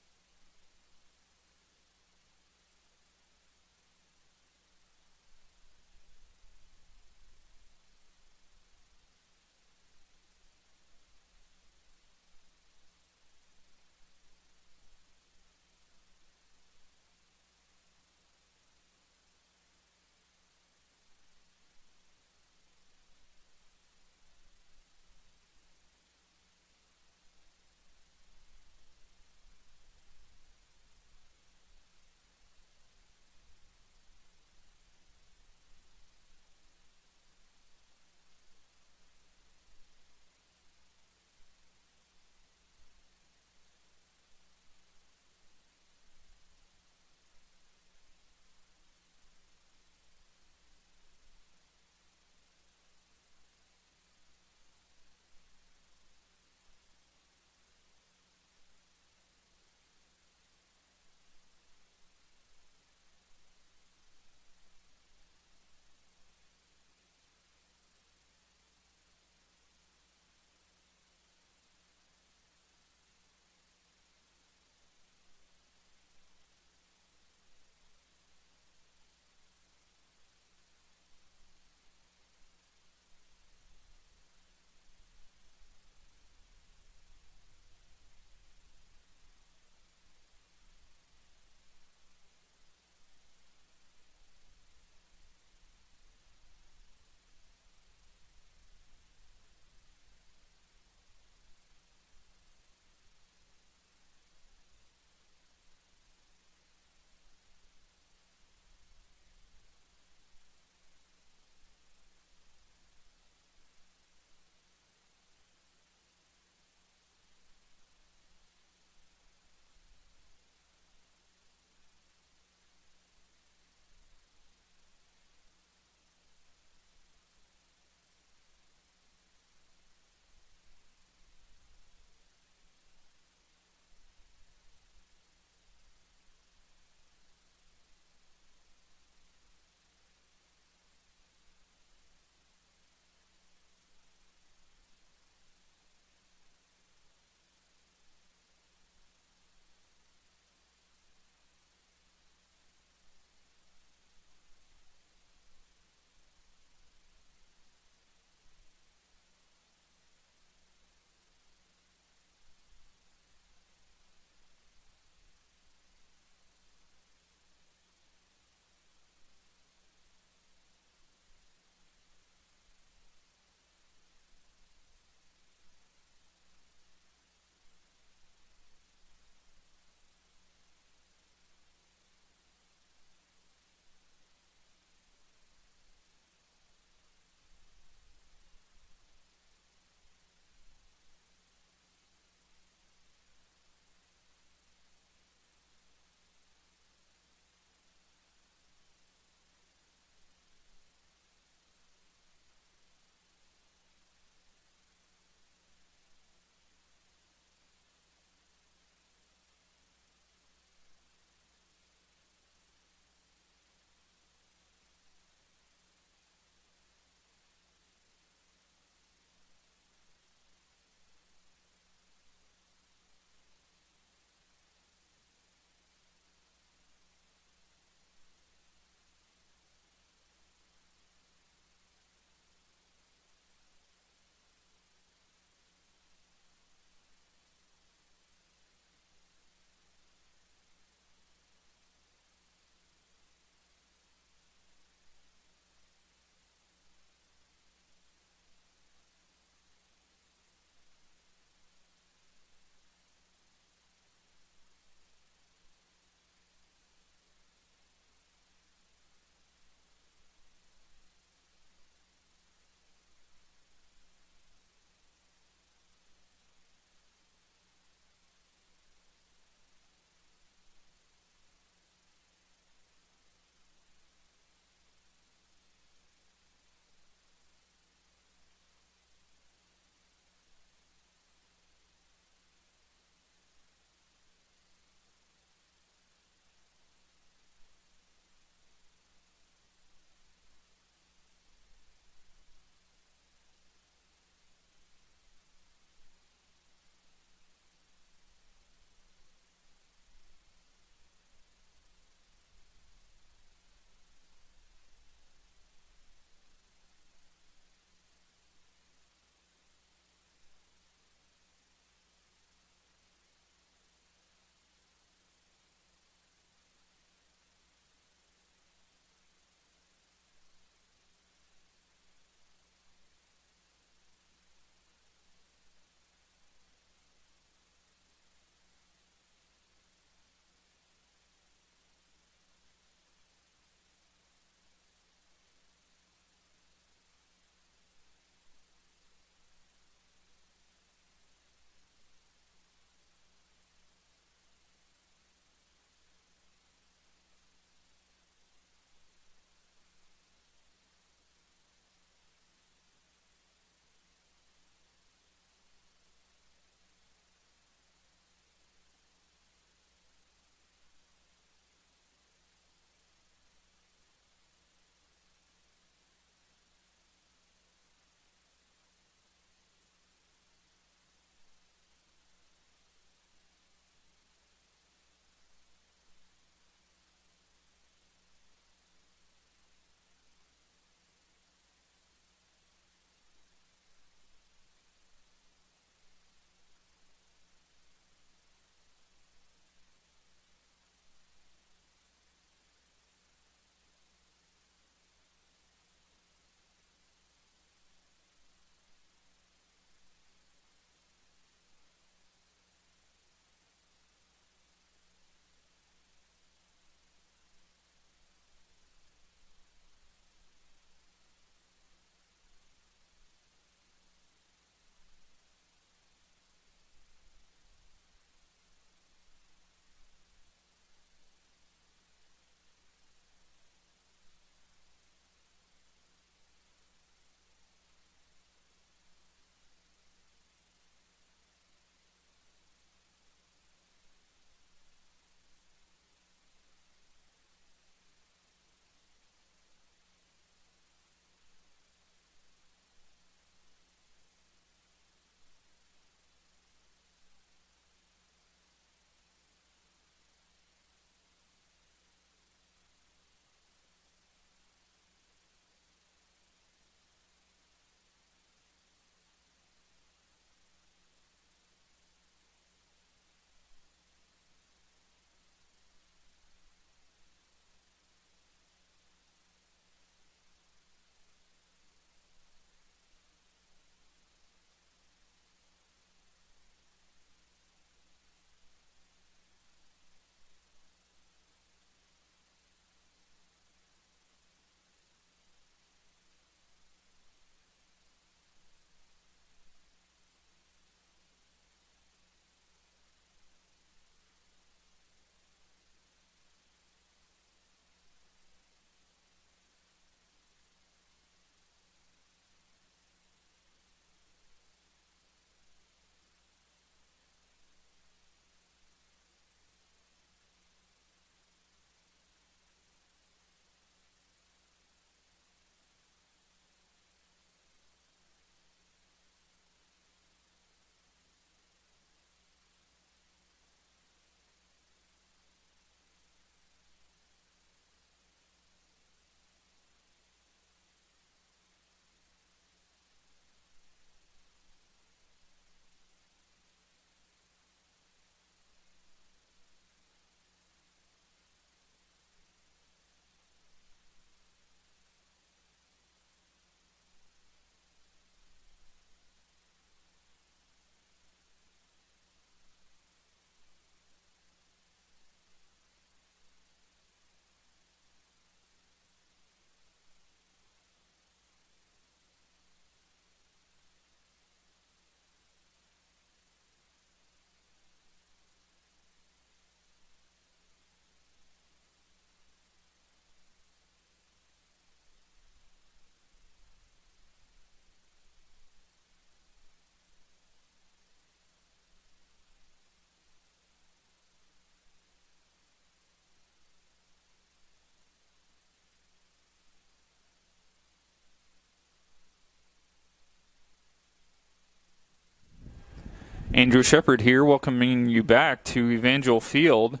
Speaker 1: Andrew Shepard here, welcoming you back to Evangel Field.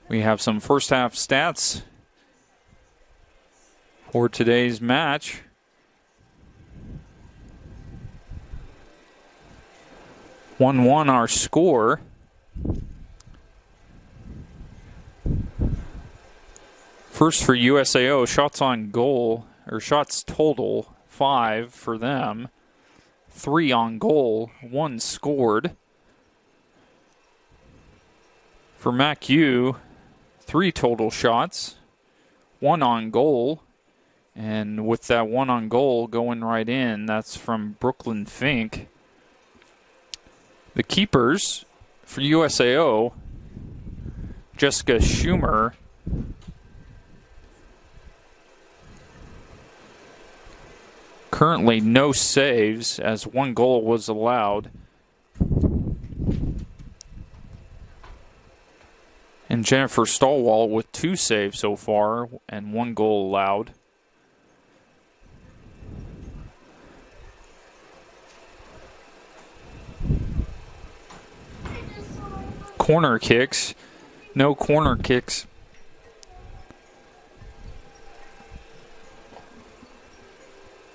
Speaker 1: We have some first half stats for today's match. One our score. First for USAO, shots on goal, or shots total, 5 for them. 3 on goal, 1 scored. For MACU, 3 total shots, 1 on goal. And with that 1 on goal going right in, that's from Brooklyn Fink. The keepers for USAO, Jessica Schumer, currently no saves as 1 goal was allowed. And Jennifer Stallwall with 2 saves so far and 1 goal allowed. Corner kicks, no corner kicks.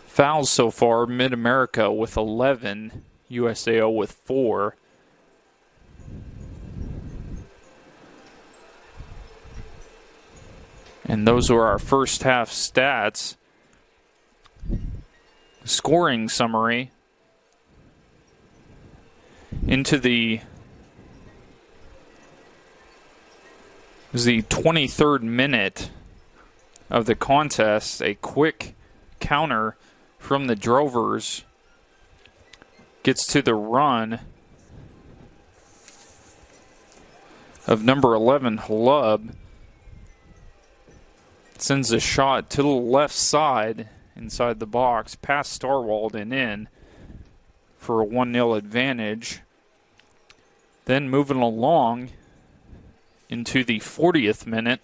Speaker 1: Fouls so far, Mid-America with 11, USAO with 4. And those are our first half stats. Scoring summary. Into the 23rd minute of the contest, a quick counter from the Drovers gets to the run of number 11, Hlub. Sends a shot to the left side inside the box, past Starwald and in for a 1-0 advantage. Then moving along into the 40th minute,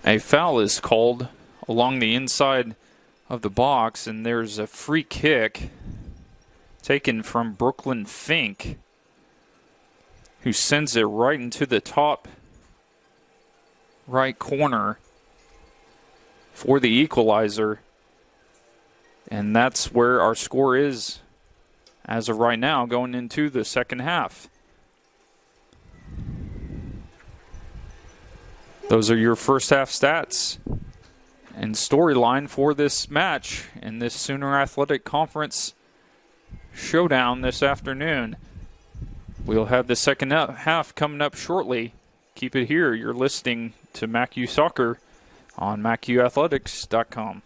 Speaker 1: a foul is called along the inside of the box, and there's a free kick taken from Brooklyn Fink, who sends it right into the top right corner for the equalizer. And that's where our score is as of right now going into the second half. Those are your first half stats and storyline for this match in this Sooner Athletic Conference showdown this afternoon. We'll have the second half coming up shortly. Keep it here. You're listening to MACU Soccer on MACUathletics.com.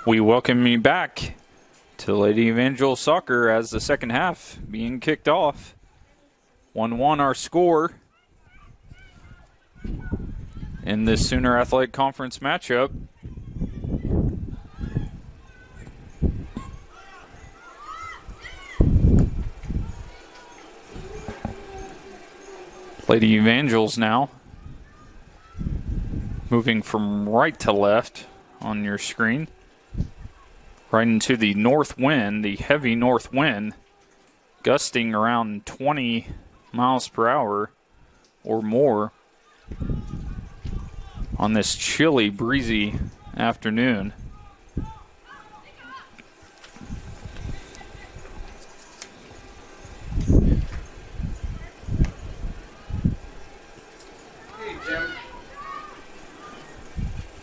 Speaker 1: We welcome you back to Lady Evangel Soccer as the second half being kicked off. 1-1 our score in this Sooner Athletic Conference matchup. Lady Evangels now moving from right to left on your screen. Right into the north wind, the heavy north wind, gusting around 20 miles per hour or more on this chilly, breezy afternoon.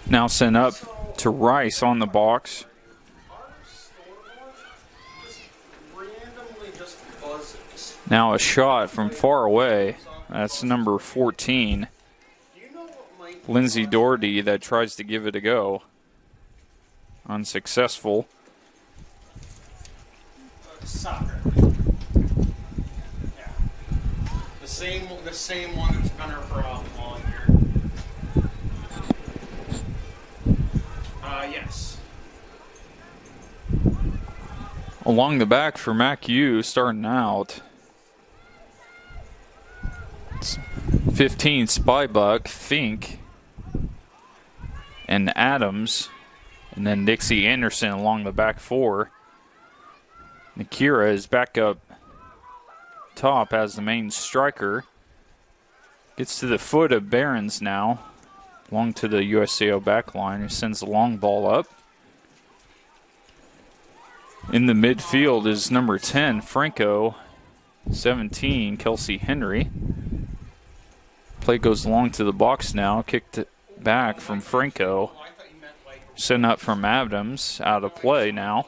Speaker 1: Now sent up to Rice on the box. Now a shot from far away. That's number 14. Lindsay Doherty that tries to give it a go. Unsuccessful.
Speaker 3: Soccer. Yeah. The same one that's been her problem all year. Yes.
Speaker 1: Along the back for MACU starting out. It's 15 Spybuck, Fink, and Adams. And then Dixie Anderson along the back four. Nakira is back up top as the main striker. Gets to the foot of Barons now. Long to the USCO back line, who sends the long ball up. In the midfield is number 10, Franco. 17, Kelsey Henry. Play goes along to the box now. Kicked it back from Franco. Sent up from Adams. Out of play now.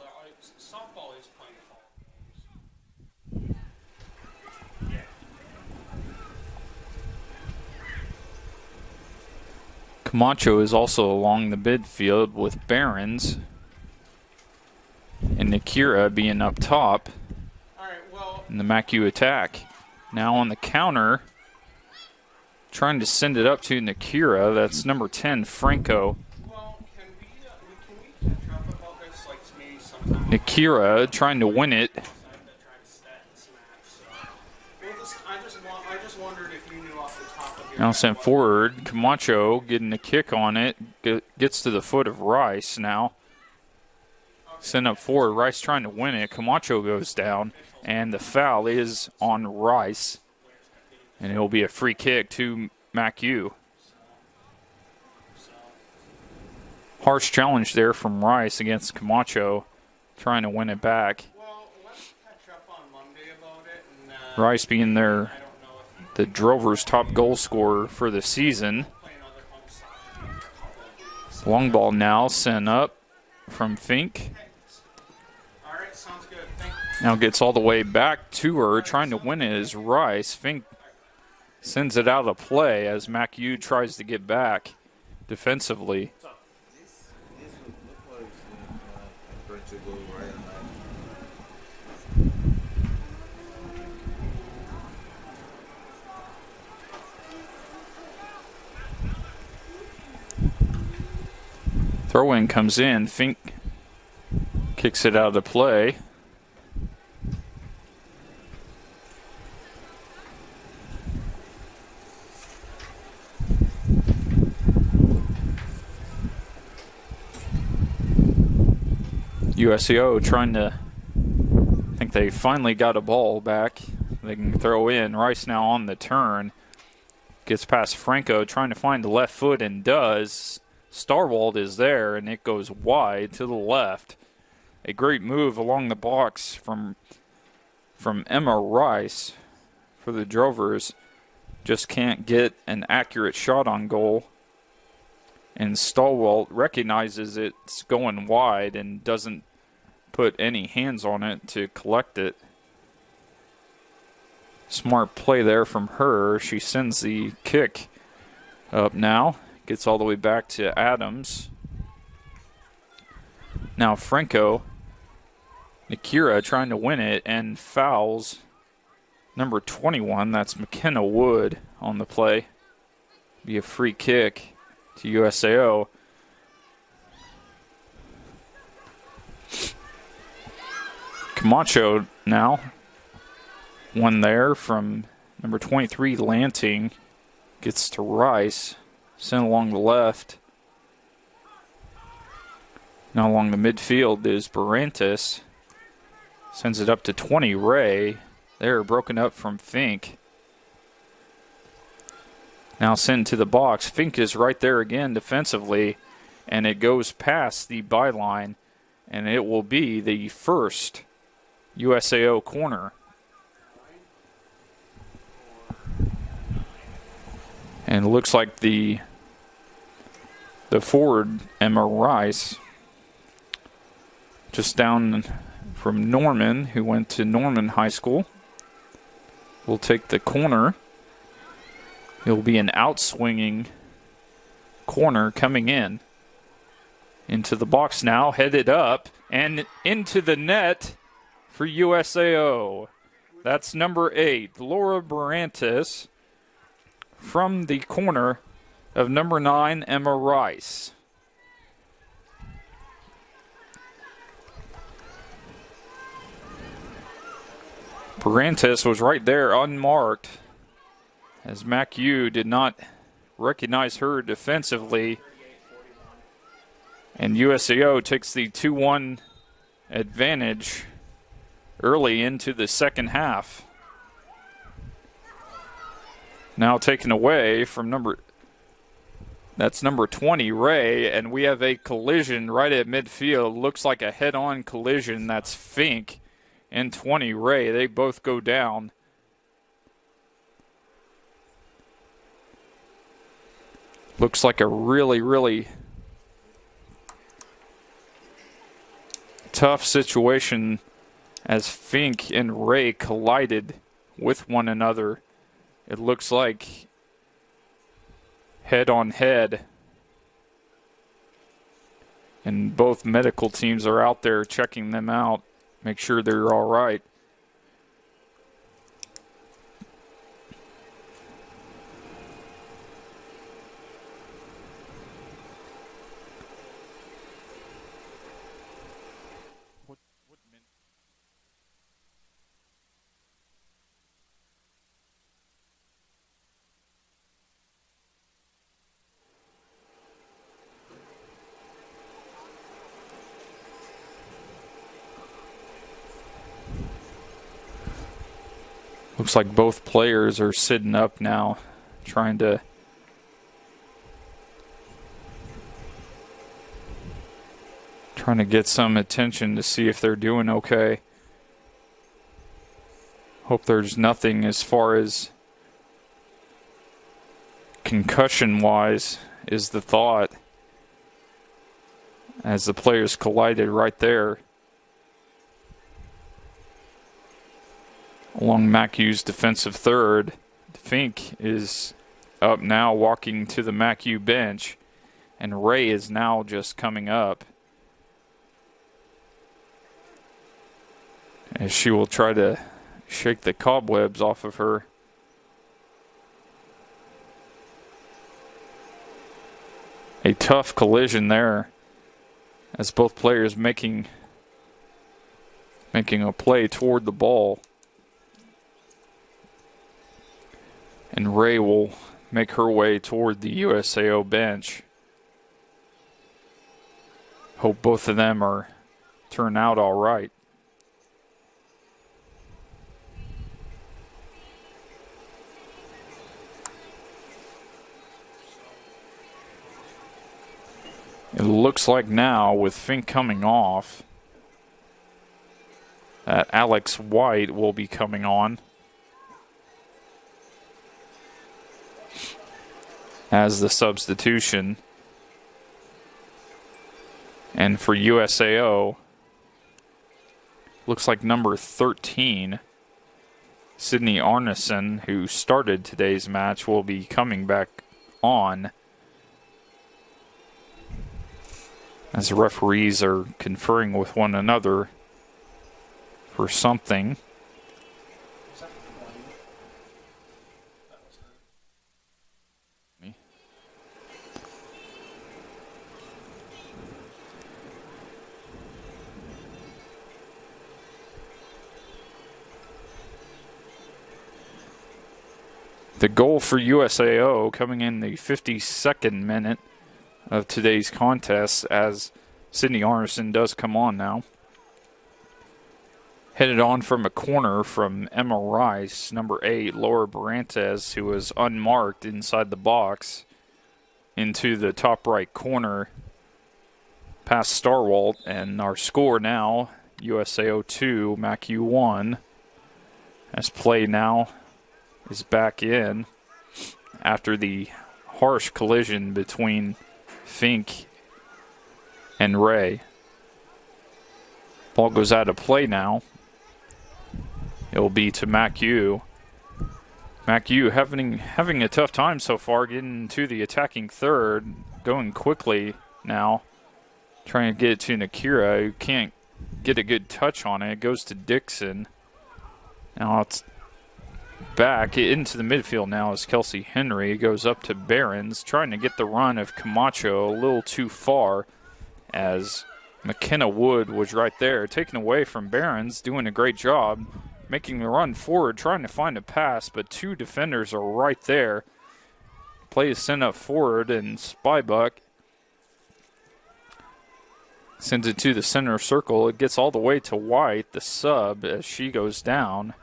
Speaker 1: Camacho is also along the midfield with Barons and Nakira being up top in the MACU attack. Now on the counter, trying to send it up to Nakira. That's number 10, Franco. Nakira trying to win it. Now sent forward. Camacho getting a kick on it. Gets to the foot of Rice now. Sent up forward. Rice trying to win it. Camacho goes down. And the foul is on Rice. And it will be a free kick to MACU. Harsh challenge there from Rice against Camacho. Trying to win it back. Rice being the Drovers' top goal scorer for the season. Long ball now sent up from Fink. Now gets all the way back to her. Trying to win it is Rice. Fink sends it out of play as MACU tries to get back defensively. Throw-in comes in. Fink kicks it out of play. USCO trying to, I think they finally got a ball back. They can throw in. Rice now on the turn. Gets past Franco, trying to find the left foot and does. Starwald is there, and it goes wide to the left. A great move along the box from Emma Rice for the Drovers. Just can't get an accurate shot on goal. And Starwald recognizes it's going wide and doesn't put any hands on it to collect it. Smart play there from her. She sends the kick up now. Gets all the way back to Adams. Now Franco Nakira trying to win it and fouls number 21. That's McKenna Wood on the play. Be a free kick to USAO. Camacho now. One there from number 23, Lanting. Gets to Rice. Sent along the left. Now along the midfield is Barantis. Sends it up to 20, Ray. They're broken up from Fink. Now sent to the box. Fink is right there again defensively. And it goes past the byline. And it will be the first USAO corner. And it looks like the forward, Emma Rice, just down from Norman, who went to Norman High School, will take the corner. It will be an outswinging corner coming in. Into the box now, headed up, and into the net for USAO. That's number 8, Laura Barantis, from the corner of number 9, Emma Rice. Barantis was right there unmarked, as MACU did not recognize her defensively. And USAO takes the 2-1 advantage early into the second half. Now taken away from number 20, Ray, and we have a collision right at midfield. Looks like a head-on collision. That's Fink and 20, Ray. They both go down. Looks like a really, really tough situation as Fink and Ray collided with one another. It looks like head on head. And both medical teams are out there checking them out. Make sure they're all right. Looks like both players are sitting up now, trying to get some attention to see if they're doing okay. Hope there's nothing as far as concussion-wise is the thought, as the players collided right there. Along MACU's defensive third, Fink is up now, walking to the MACU bench, and Ray is now just coming up, as she will try to shake the cobwebs off of her. A tough collision there, as both players making a play toward the ball. And Ray will make her way toward the USAO bench. Hope both of them turn out all right. It looks like now, with Fink coming off, that Alex White will be coming on as the substitution. And for USAO, looks like number 13, Sydney Arneson, who started today's match, will be coming back on. as the referees are conferring with one another for something. The goal for USAO coming in the 52nd minute of today's contest as Sydney Arneson does come on now. Headed on from a corner from Emma Rice, number 8, Laura Barantes, who was unmarked inside the box, into the top right corner past Starwalt. And our score now, USAO 2, MACU 1, as play now is back in after the harsh collision between Fink and Ray. Ball goes out of play now. It'll be to MACU. MACU having a tough time so far getting to the attacking third, going quickly now, trying to get it to Nakira, who can't get a good touch on it. It goes to Dixon. Now it's back into the midfield now as Kelsey Henry goes up to Behrens, trying to get the run of Camacho a little too far as McKenna Wood was right there, taken away from Behrens, doing a great job, making the run forward, trying to find a pass, but two defenders are right there. Play is sent up forward, and Spybuck sends it to the center circle. It gets all the way to White, the sub, as she goes down.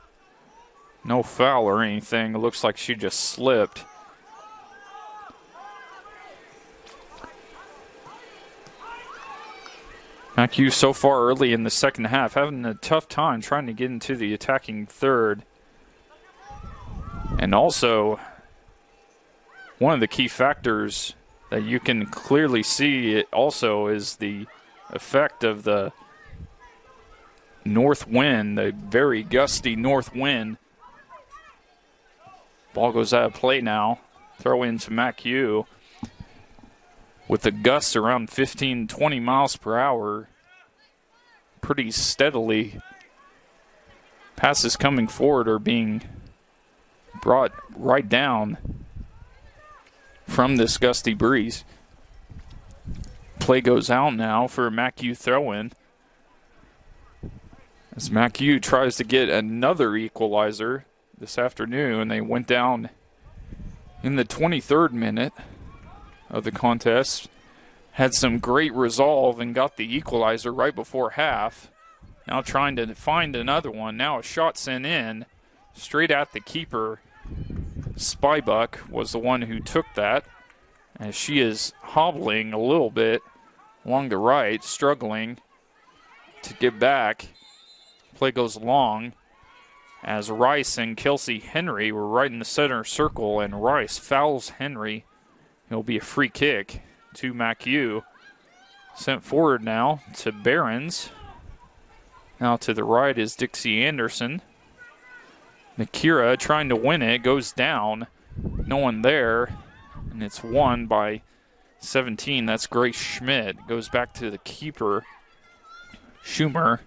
Speaker 1: No foul or anything. It looks like she just slipped. MACU so far early in the second half having a tough time trying to get into the attacking third. And also, one of the key factors that you can clearly see it also is the effect of the north wind, the very gusty north wind. Ball goes out of play now. Throw into MACU. With the gusts around 15, 20 miles per hour, pretty steadily. Passes coming forward are being brought right down from this gusty breeze. Play goes out now for a MACU throw-in, as MACU tries to get another equalizer this afternoon. They went down in the 23rd minute of the contest, had some great resolve and got the equalizer right before half. Now trying to find another one. Now a shot sent in straight at the keeper. Spybuck was the one who took that, as she is hobbling a little bit along the right, struggling to get back. Play goes long as Rice and Kelsey Henry were right in the center circle, and Rice fouls Henry. It'll be a free kick to MACU. Sent forward now to Behrens. Now to the right is Dixie Anderson. Nakira trying to win it, goes down. No one there, and it's won by 17. That's Grace Schmidt. Goes back to the keeper, Schumer,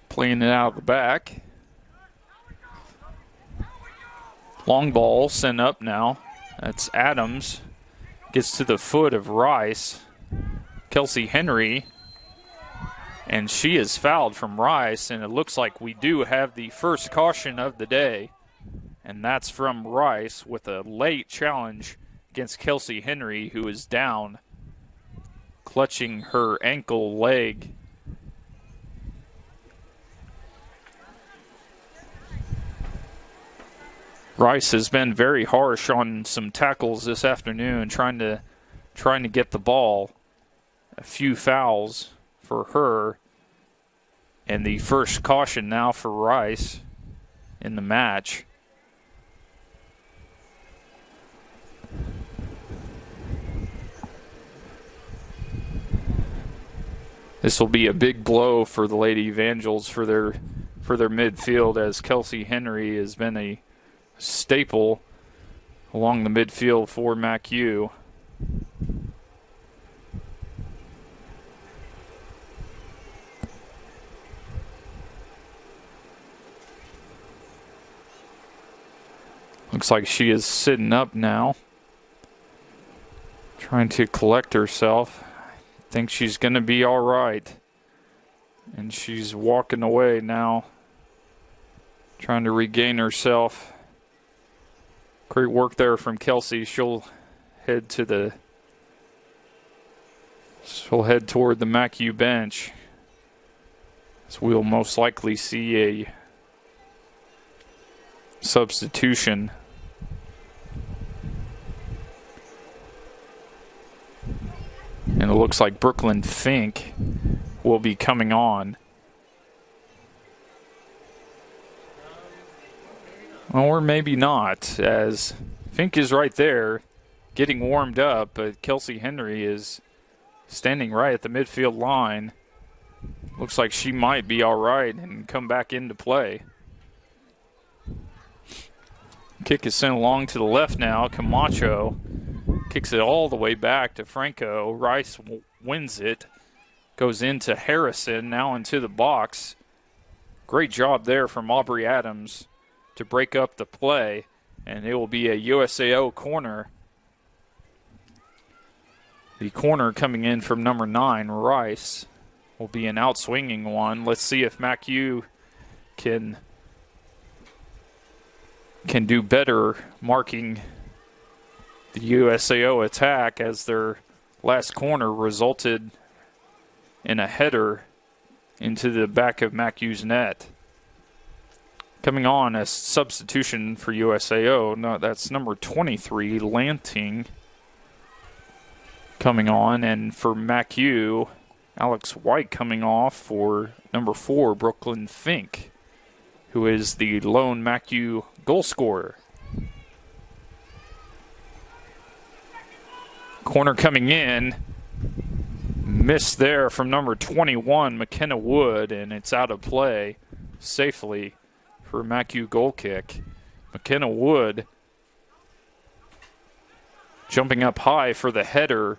Speaker 1: playing it out of the back. Long ball sent up now. That's Adams. Gets to the foot of Rice. Kelsey Henry. And she is fouled from Rice, and it looks like we do have the first caution of the day. And that's from Rice with a late challenge against Kelsey Henry, who is down, clutching her ankle leg. Rice has been very harsh on some tackles this afternoon, trying to get the ball. A few fouls for her, and the first caution now for Rice in the match. This will be a big blow for the Lady Evangels for their midfield, as Kelsey Henry has been a staple along the midfield for MACU. Looks like she is sitting up now, trying to collect herself. Think she's going to be all right. And she's walking away now, trying to regain herself. Great work there from Kelsey. She'll head toward the MACU bench. So we'll most likely see a substitution. And it looks like Brooklyn Fink will be coming on. Or maybe not, as Fink is right there getting warmed up, but Kelsey Henry is standing right at the midfield line. Looks like she might be all right and come back into play. Kick is sent along to the left now. Camacho kicks it all the way back to Franco. Rice wins it. Goes into Harrison, now into the box. Great job there from Aubrey Adams to break up the play. And it will be a USAO corner. The corner coming in from number 9, Rice, will be an outswinging one. Let's see if MACU can do better marking the USAO attack, as their last corner resulted in a header into the back of MACU's net. Coming on as substitution for USAO, no, that's number 23, Lanting, coming on, and for MACU, Alex White coming off for number 4, Brooklyn Fink, who is the lone MACU goal scorer. Corner coming in. Missed there from number 21, McKenna Wood, and it's out of play safely for a MACU goal kick. McKenna Wood jumping up high for the header.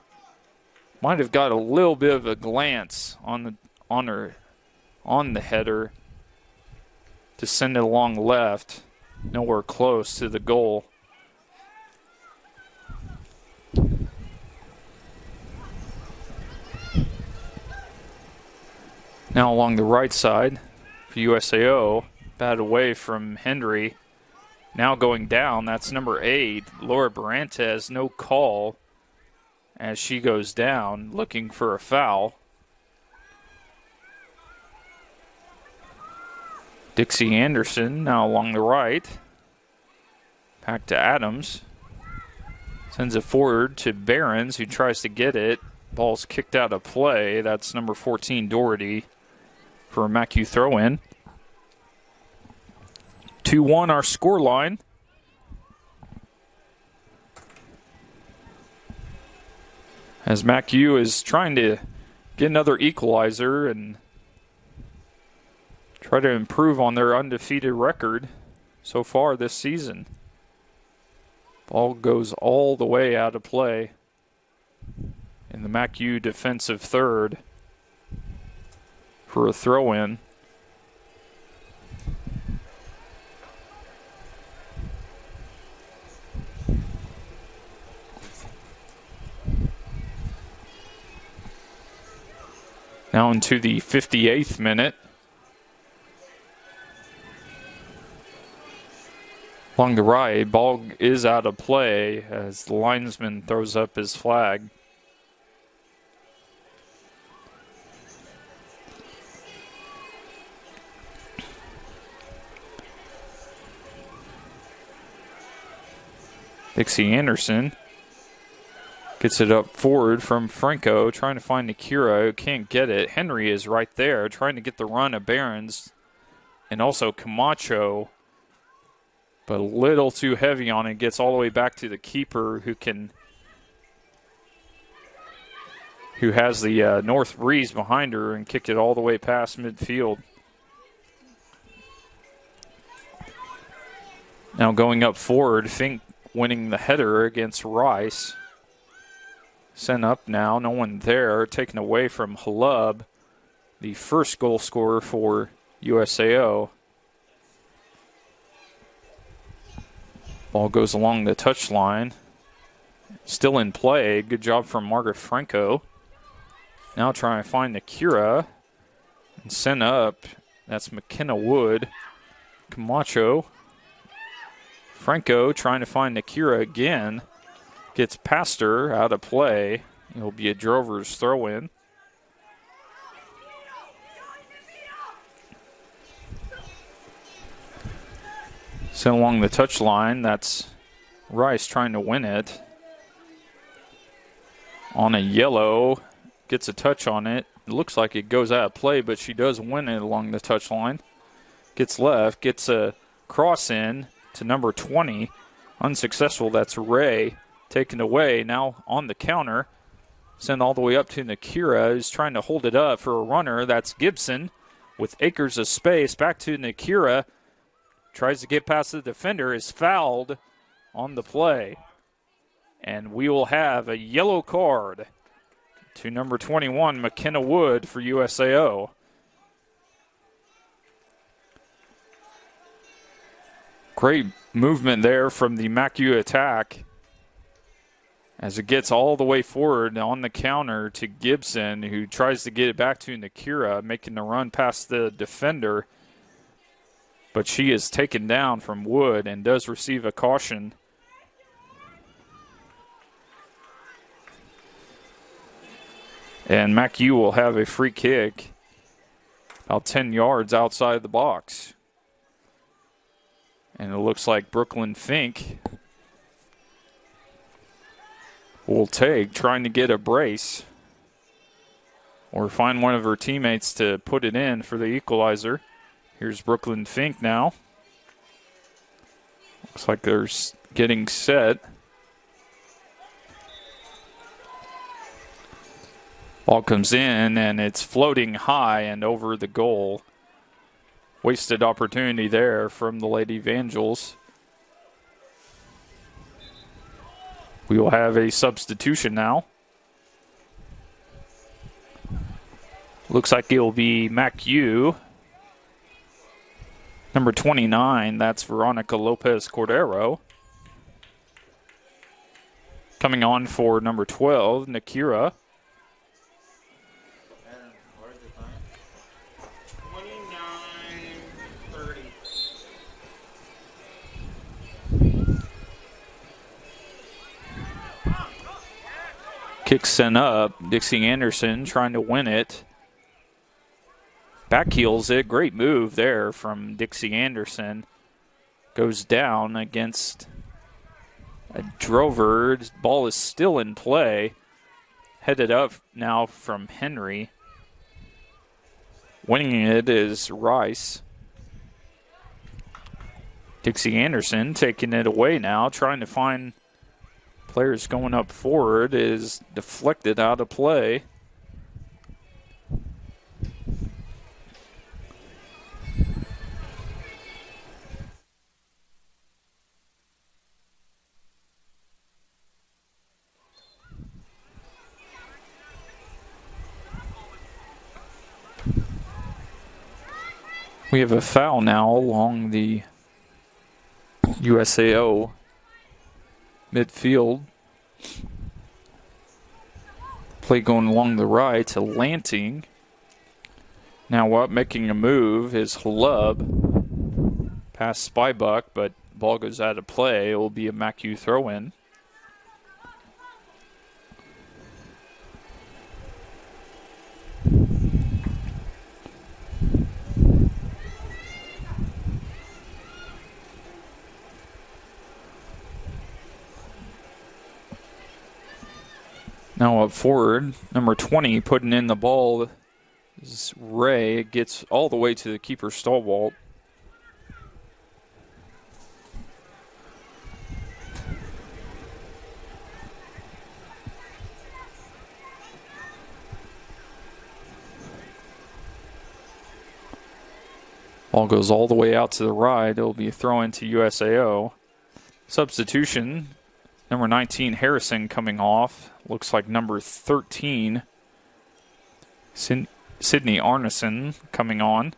Speaker 1: Might have got a little bit of a glance on the header to send it along left. Nowhere close to the goal. Now along the right side for USAO. Bad away from Hendry. Now going down, that's number 8, Laura Barantes. No call as she goes down, looking for a foul. Dixie Anderson now along the right. Back to Adams. Sends it forward to Behrens, who tries to get it. Ball's kicked out of play. That's number 14, Doherty, for a MACU throw-in. 2-1 our score line. As MACU is trying to get another equalizer and try to improve on their undefeated record so far this season. Ball goes all the way out of play in the MACU defensive third for a throw-in. Now into the 58th minute. Along the right, ball is out of play as the linesman throws up his flag. Dixie Anderson gets it up forward from Franco, trying to find Akira, who can't get it. Henry is right there, trying to get the run of Behrens, and also Camacho, but a little too heavy on it. Gets all the way back to the keeper, who has the north breeze behind her and kicked it all the way past midfield. Now going up forward, Fink winning the header against Rice. Sent up now, no one there. Taken away from Halub, the first goal scorer for USAO. Ball goes along the touchline. Still in play. Good job from Margaret Franco. Now trying to find Nakira. And sent up. That's McKenna Wood. Camacho. Franco trying to find Nakira again. Gets past her, out of play. It'll be a Drover's throw-in. Sent along the touchline. That's Rice trying to win it. On a yellow. Gets a touch on it. It looks like it goes out of play, but she does win it along the touchline. Gets left. Gets a cross in to number 20. Unsuccessful. That's Ray. Taken away. Now on the counter. Sent all the way up to Nakira, who's trying to hold it up for a runner. That's Gibson with acres of space. Back to Nakira. Tries to get past the defender. Is fouled on the play. And we will have a yellow card to number 21, McKenna Wood for USAO. Great movement there from the MACU attack as it gets all the way forward on the counter to Gibson, who tries to get it back to Nakira, making the run past the defender. But she is taken down from Wood and does receive a caution. And MACU will have a free kick about 10 yards outside the box. And it looks like Brooklyn Fink will take, trying to get a brace or find one of her teammates to put it in for the equalizer. Here's Brooklyn Fink now. Looks like they're getting set. Ball comes in, and it's floating high and over the goal. Wasted opportunity there from the Lady Evangels. We will have a substitution now. Looks like it will be MACU. Number 29, that's Veronica Lopez Cordero. Coming on for number 12, Nakira.
Speaker 3: 29:30.
Speaker 1: Kick sent up. Dixie Anderson trying to win it. Backheels it. Great move there from Dixie Anderson. Goes down against a Drover. Ball is still in play. Headed up now from Henry. Winning it is Rice. Dixie Anderson taking it away now. Trying to find players going up forward. Is deflected out of play. We have a foul now along the USAO midfield. Play going along the right to Lanting. Now up making a move is Hlub. Past Spybuck, but ball goes out of play. It will be a MACU throw-in. Now up forward, number 20 putting in the ball is Ray. It gets all the way to the keeper Stallwalt. Ball goes all the way out to the right. It'll be a throw into USAO. Substitution, number 19 Harrison coming off. Looks like number 13, Sydney Arneson coming on.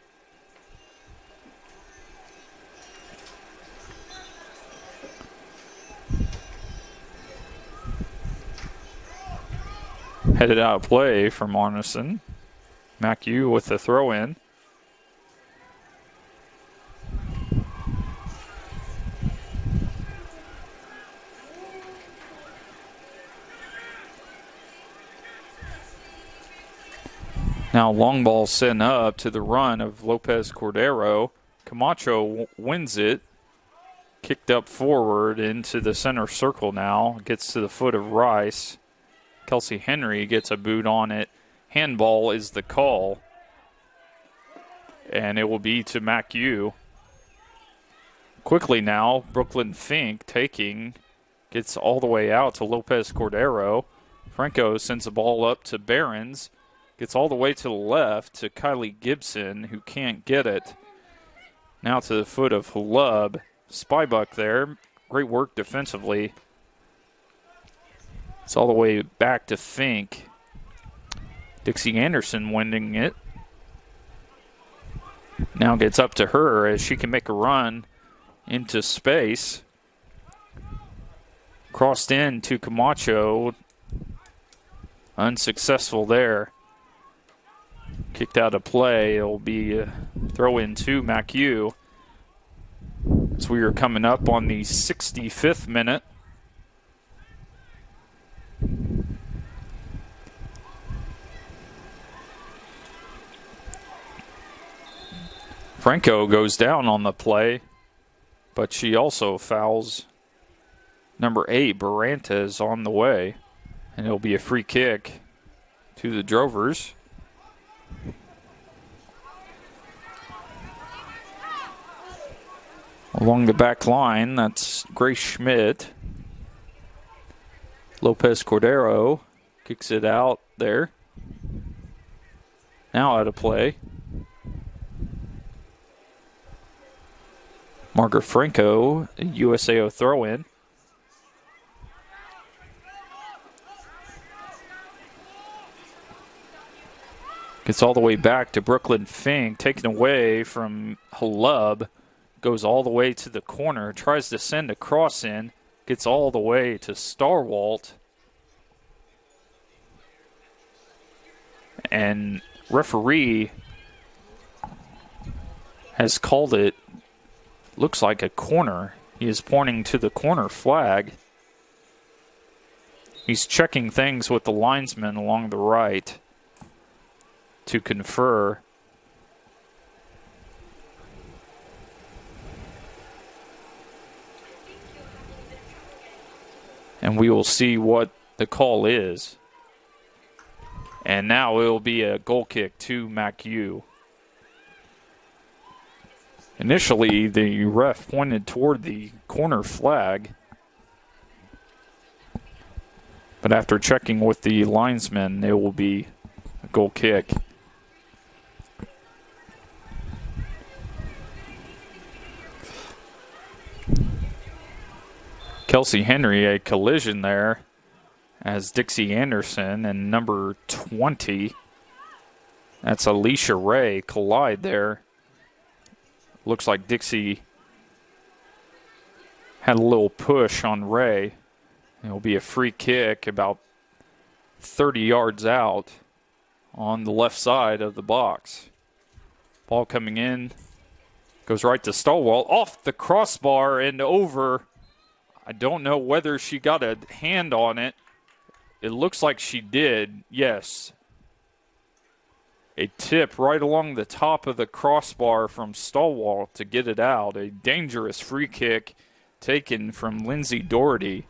Speaker 1: Headed out of play from Arneson. MACU with the throw in. Now long ball sent up to the run of Lopez Cordero. Camacho wins it. Kicked up forward into the center circle now. Gets to the foot of Rice. Kelsey Henry gets a boot on it. Handball is the call. And it will be to MACU. Quickly now, Brooklyn Fink taking. Gets all the way out to Lopez Cordero. Franco sends the ball up to Behrens. Gets all the way to the left to Kylie Gibson, who can't get it. Now to the foot of Halub. Spybuck there. Great work defensively. It's all the way back to Fink. Dixie Anderson winning it. Now gets up to her as she can make a run into space. Crossed in to Camacho. Unsuccessful there. Kicked out of play. It'll be a throw in to MACU. As we are coming up on the 65th minute. Franco goes down on the play, but she also fouls number 8, Barantes, on the way. And it'll be a free kick to the Drovers. Along the back line, that's Grace Schmidt. Lopez Cordero kicks it out there. Now out of play. Margaret Franco, a USAO throw-in. Gets all the way back to Brooklyn Fink, taken away from Halub. Goes all the way to the corner, tries to send a cross in, gets all the way to Starwalt. And referee has called it, looks like a corner. He is pointing to the corner flag. He's checking things with the linesman along the right to confer. And we will see what the call is. And now it will be a goal kick to MACU. Initially, the ref pointed toward the corner flag. But after checking with the linesman, it will be a goal kick. Kelsey Henry, a collision there as Dixie Anderson and number 20, that's Alicia Ray, collide there. Looks like Dixie had a little push on Ray. It'll be a free kick about 30 yards out on the left side of the box. Ball coming in, goes right to Stallwell, off the crossbar and over. I don't know whether she got a hand on it. It looks like she did, yes. A tip right along the top of the crossbar from Stallwell to get it out. A dangerous free kick taken from Lindsay Doherty.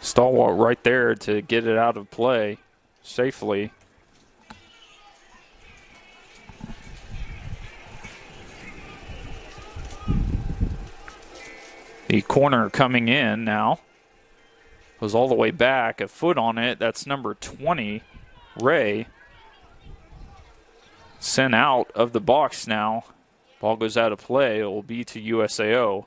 Speaker 1: Stallwell right there to get it out of play safely. The corner coming in now. Goes all the way back, a foot on it. That's number 20, Ray. Sent out of the box now. Ball goes out of play. It will be to USAO.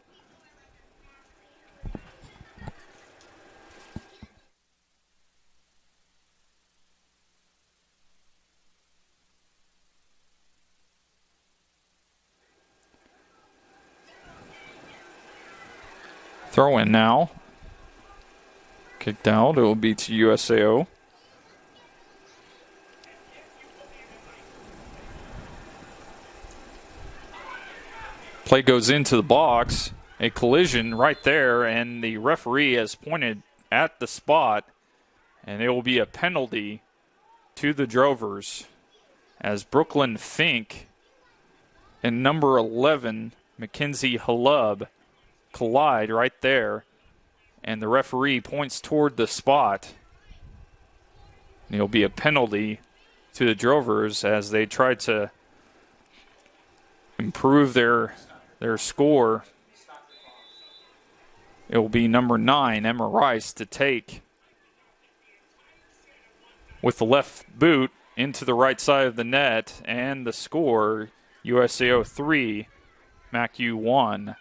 Speaker 1: Throw in now. Kicked out. It will be to USAO. Play goes into the box. A collision right there, and the referee has pointed at the spot, and it will be a penalty to the Drovers as Brooklyn Fink and number 11, Mackenzie Halub, collide right there, and the referee points toward the spot. And it'll be a penalty to the Drovers as they try to improve their score. It will be number 9, Emma Rice, to take with the left boot into the right side of the net, and the score, USAO 3, MACU 1.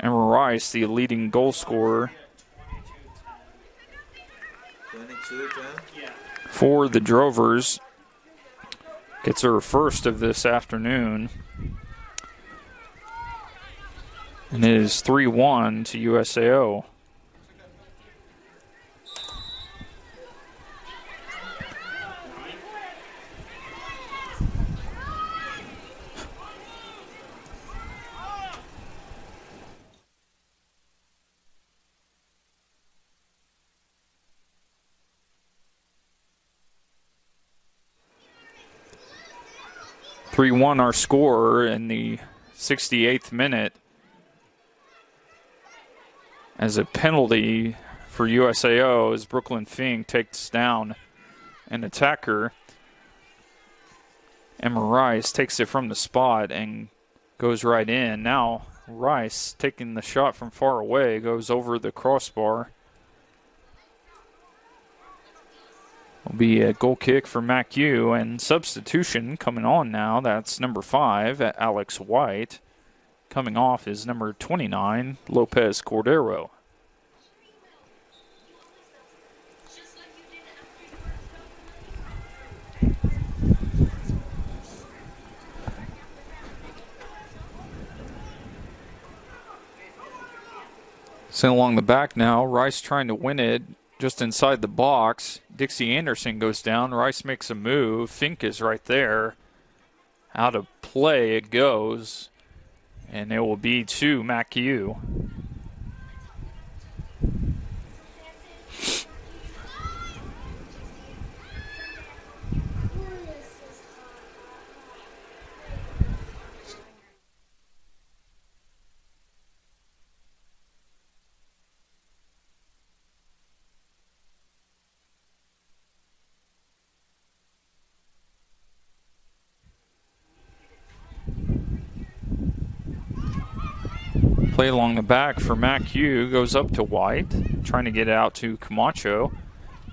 Speaker 1: Emma Rice, the leading goal scorer for the Drovers, gets her first of this afternoon. And it is 3-1 to USAO. Our score in the 68th minute, as a penalty for USAO as Brooklyn Fink takes down an attacker. Emma Rice takes it from the spot and goes right in. Now Rice, taking the shot from far away, goes over the crossbar. Will be a goal kick for MACU, and substitution coming on now. That's number 5, Alex White. Coming off is number 29, Lopez Cordero. Sent along the back now. Rice trying to win it just inside the box. Dixie Anderson goes down. Rice makes a move. Fink is right there. Out of play it goes. And it will be to MACU. Play along the back for MACU, goes up to White, trying to get it out to Camacho.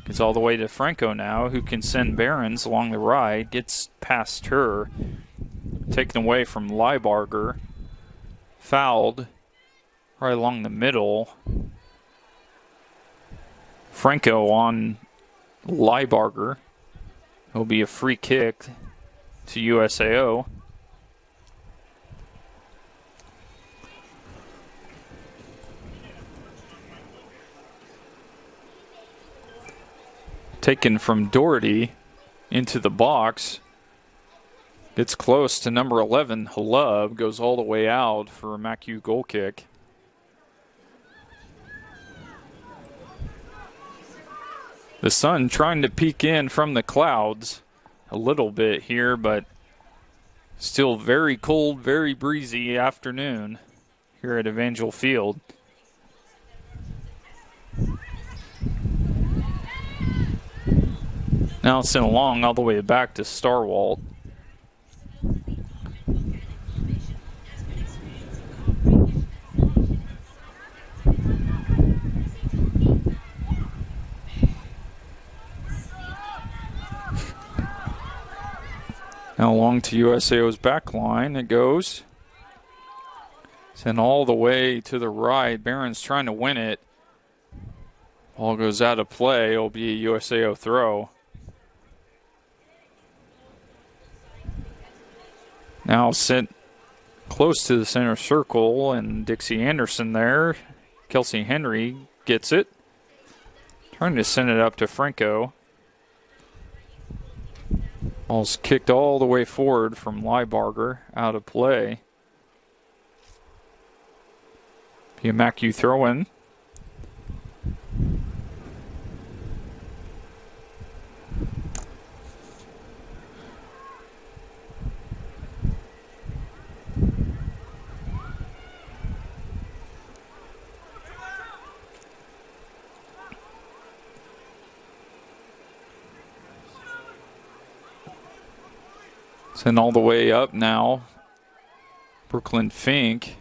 Speaker 1: Gets all the way to Franco now, who can send Behrens along the right, gets past her. Taken away from Leibarger. Fouled right along the middle. Franco on Leibarger. It'll be a free kick to USAO. Taken from Doherty into the box. Gets close to number 11, Halub. Goes all the way out for a MACU goal kick. The sun trying to peek in from the clouds a little bit here, but still very cold, very breezy afternoon here at Evangel Field. Now sent along all the way back to Starwalt. Now along to USAO's back line it goes. Sent all the way to the right. Barron's trying to win it. Ball goes out of play. It'll be a USAO throw. Now sent close to the center circle, and Dixie Anderson there. Kelsey Henry gets it. Trying to send it up to Franco. Ball's kicked all the way forward from Liebarger, out of play. Be a MACU throw-in. Send all the way up now. Brooklyn Fink.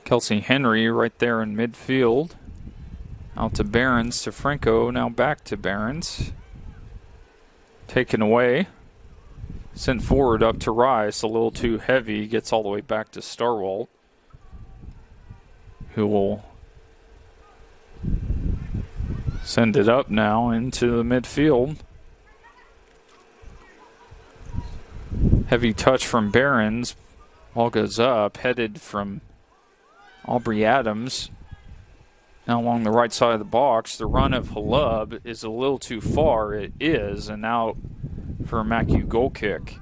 Speaker 1: Kelsey Henry right there in midfield. Out to Behrens, to Franco, now back to Behrens. Taken away. Sent forward up to Rice, a little too heavy. Gets all the way back to Starwalt, who will send it up now into the midfield. Heavy touch from Behrens. Ball goes up, headed from Aubrey Adams. Now along the right side of the box, the run of Halub is a little too far. It is, and now for a MACU goal kick.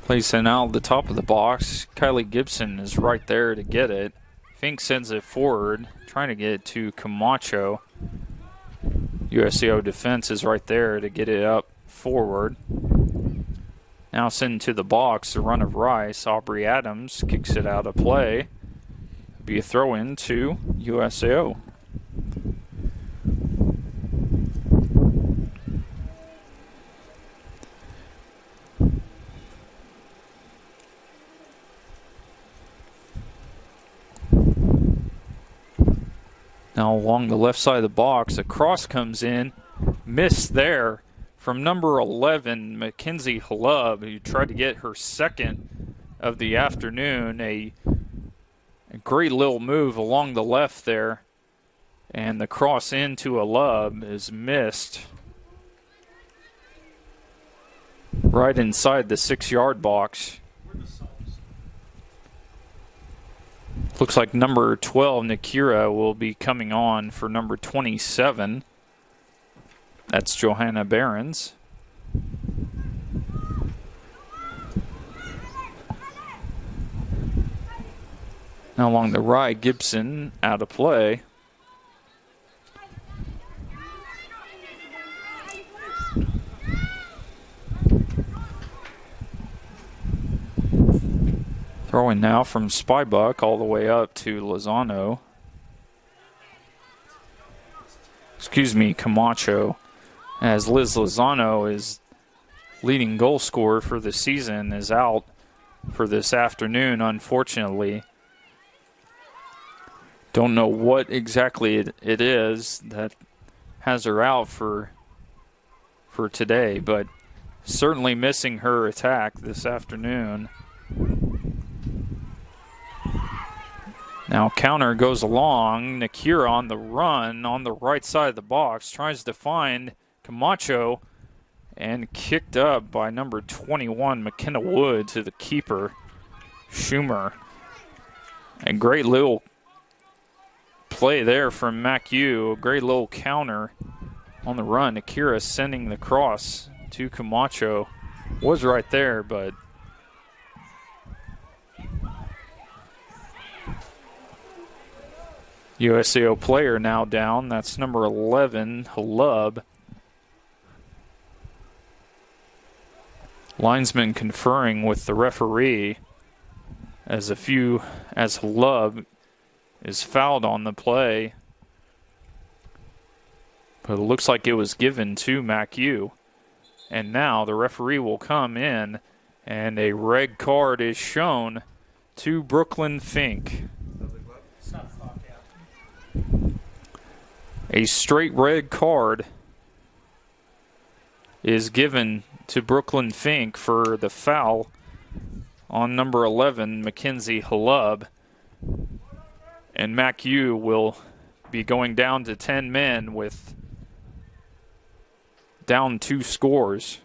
Speaker 1: Placing out the top of the box. Kylie Gibson is right there to get it. Fink sends it forward, trying to get it to Camacho. USCO defense is right there to get it up forward. Now send to the box, the run of Rice. Aubrey Adams kicks it out of play. Be a throw in to USAO. Now along the left side of the box, a cross comes in. Missed there from number 11, Mackenzie Halub, who tried to get her second of the afternoon. A great little move along the left there. And the cross into Halub is missed. Right inside the 6-yard box. Looks like number 12, Nakira, will be coming on for number 27. That's Johanna Behrens. Now along the right, Gibson out of play. Throwing now from Spybuck all the way up to Lozano. Excuse me, Camacho. As Liz Lozano is leading goal scorer for the season, is out for this afternoon, unfortunately. Don't know what exactly it is that has her out for today, but certainly missing her attack this afternoon. Now counter goes along. Nakira on the run on the right side of the box. Tries to find Camacho and kicked up by number 21, McKenna Wood, to the keeper, Schumer. A great little play there from MACU. A great little counter on the run. Nakira sending the cross to Camacho. Was right there, but USAO player now down. That's number 11, Halub. Linesman conferring with the referee as Halub is fouled on the play. But it looks like it was given to MACU. And now the referee will come in and a red card is shown to Brooklyn Fink. A straight red card is given to Brooklyn Fink for the foul on number 11, Mackenzie Halub. And MACU will be going down to 10 men with down 2 scores.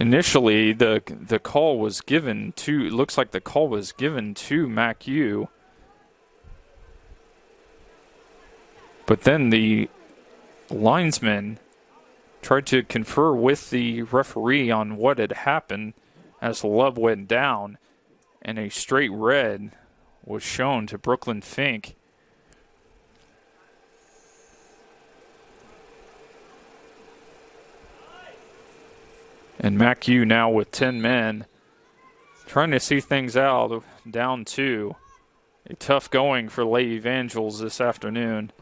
Speaker 1: Initially, the call was given to, it looks like the call was given to MACU. But then the linesman tried to confer with the referee on what had happened as Love went down, and a straight red was shown to Brooklyn Fink. And MACU now with 10 men, trying to see things out, down 2. A tough going for Lady Evangels this afternoon.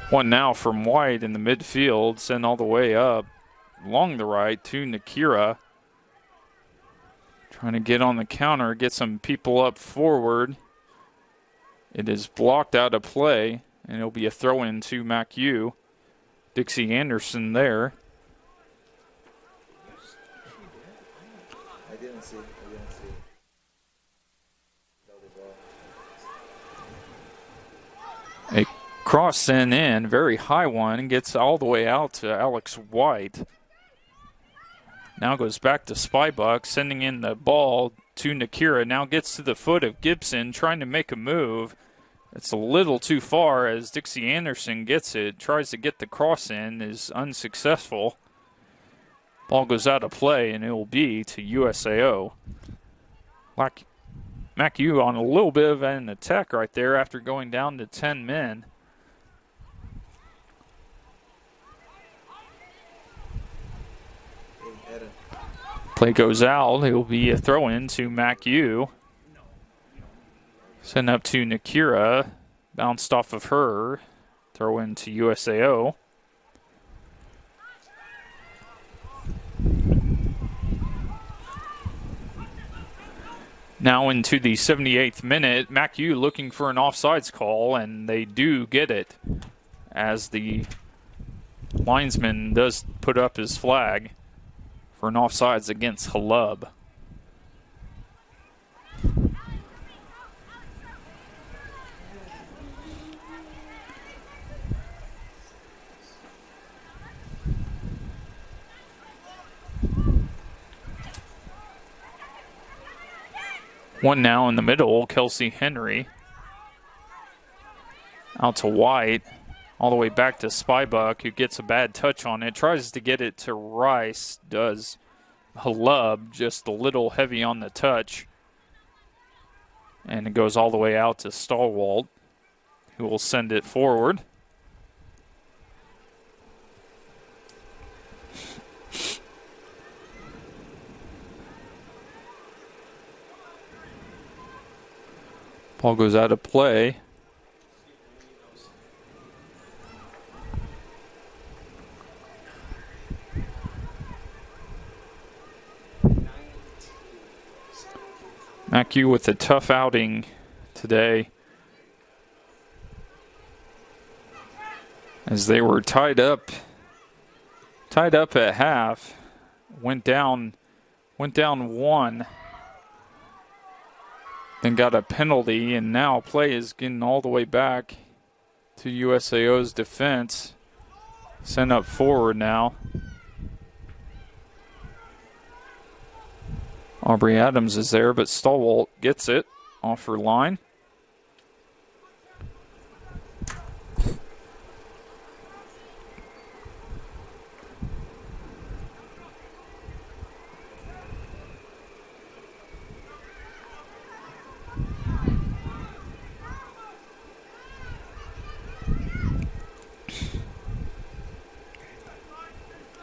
Speaker 1: One now from White in the midfield, sent all the way up along the right to Nakira. Trying to get on the counter, get some people up forward. It is blocked out of play, and it'll be a throw-in to MACU. Dixie Anderson there.
Speaker 4: I didn't see.
Speaker 1: A cross sent in, very high one, gets all the way out to Alex White. Now goes back to Spybuck, sending in the ball to Nakira. Now gets to the foot of Gibson, trying to make a move. It's a little too far as Dixie Anderson gets it, tries to get the cross in, is unsuccessful. Ball goes out of play, and it will be to USAO. Like MACU on a little bit of an attack right there after going down to 10 men. Play goes out. It will be a throw-in to MACU. Sent up to Nakira. Bounced off of her. Throw-in to USAO. Now into the 78th minute, MACU looking for an offsides call, and they do get it as the linesman does put up his flag for an offsides against Halub. One now in the middle, Kelsey Henry. Out to White. All the way back to Spybuck, who gets a bad touch on it. Tries to get it to Rice. Does Halub, just a little heavy on the touch. And it goes all the way out to Stallwald, who will send it forward. Ball goes out of play. MACU with a tough outing today, as they were tied up at half. Went down 1. Then got a penalty, and now play is getting all the way back to USAO's defense. Sent up forward now. Aubrey Adams is there, but Stallwald gets it off her line.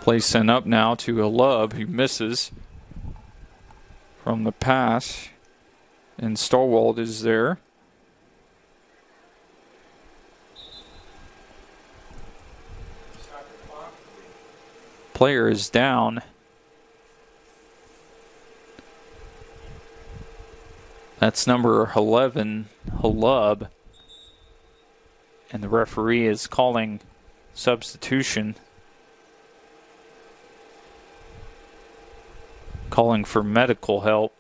Speaker 1: Play sent up now to Halub, who misses from the pass. And Stallwald is there. player is down. That's number 11, Halub. And the referee is calling substitution. Calling for medical help.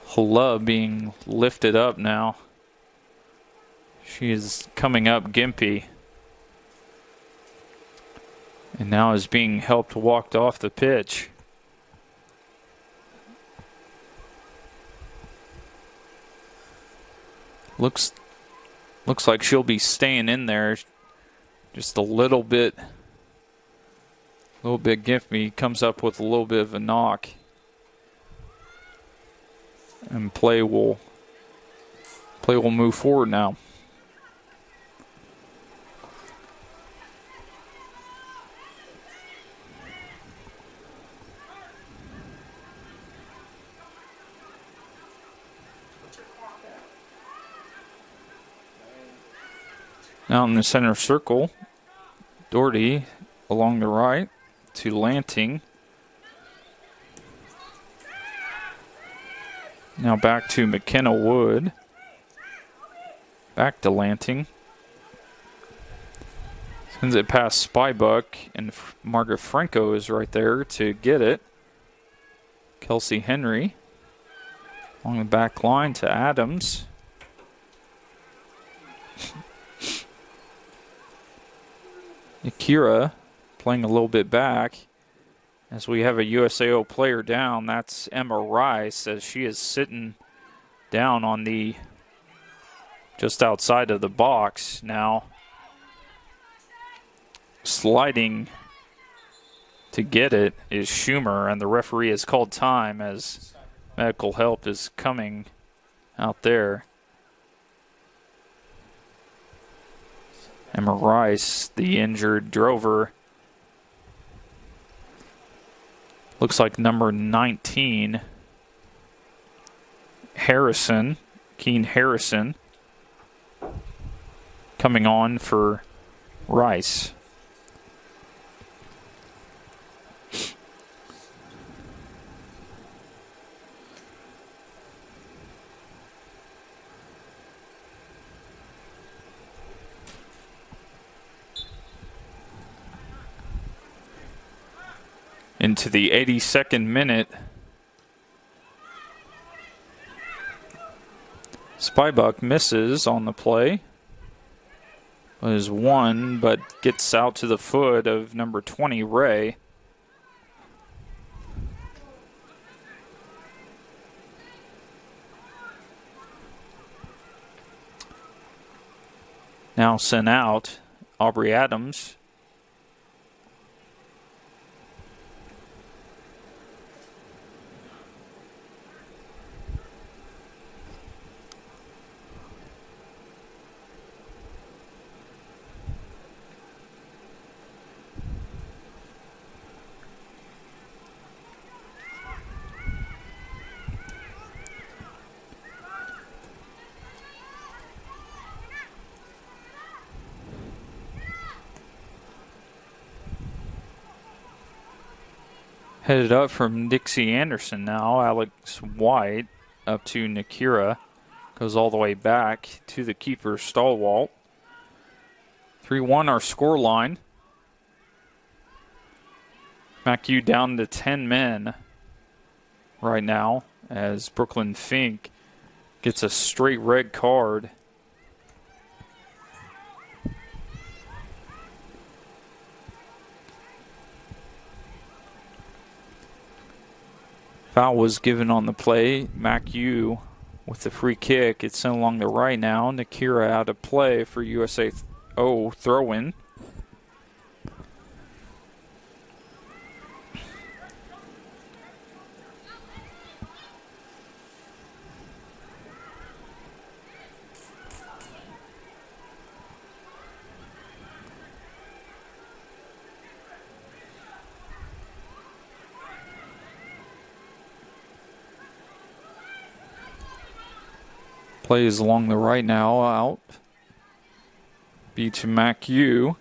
Speaker 1: Halub being lifted up now. She is coming up gimpy. And now is being helped walked off the pitch. Looks like she'll be staying in there just a little bit gimpy. Comes up with a little bit of a knock. And play will move forward now. Now in the center circle, Doherty along the right to Lanting. Now back to McKenna Wood. Back to Lanting. Sends it past Spybuck, and Margaret Franco is right there to get it. Kelsey Henry along the back line to Adams. Akira playing a little bit back as we have a USAO player down. That's Emma Rice, as she is sitting down on the just outside of the box now. Sliding to get it is Schumer, and the referee has called time as medical help is coming out there. Emma Rice, the injured drover. Looks like number 19, Harrison, Keen Harrison, coming on for Rice. Into the 82nd minute. Spybuck misses on the play. Is one, but gets out to the foot of number 20, Ray. Now sent out, Aubrey Adams. Headed up from Dixie Anderson now. Alex White up to Nakira. Goes all the way back to the keeper, Stallwalt. 3-1 our score line. MACU down to 10 men right now as Brooklyn Fink gets a straight red card. Foul was given on the play. MACU with the free kick. It's sent along the right now. Nakira out of play for USAO throw-in. Plays along the right now, out. Be to MACU.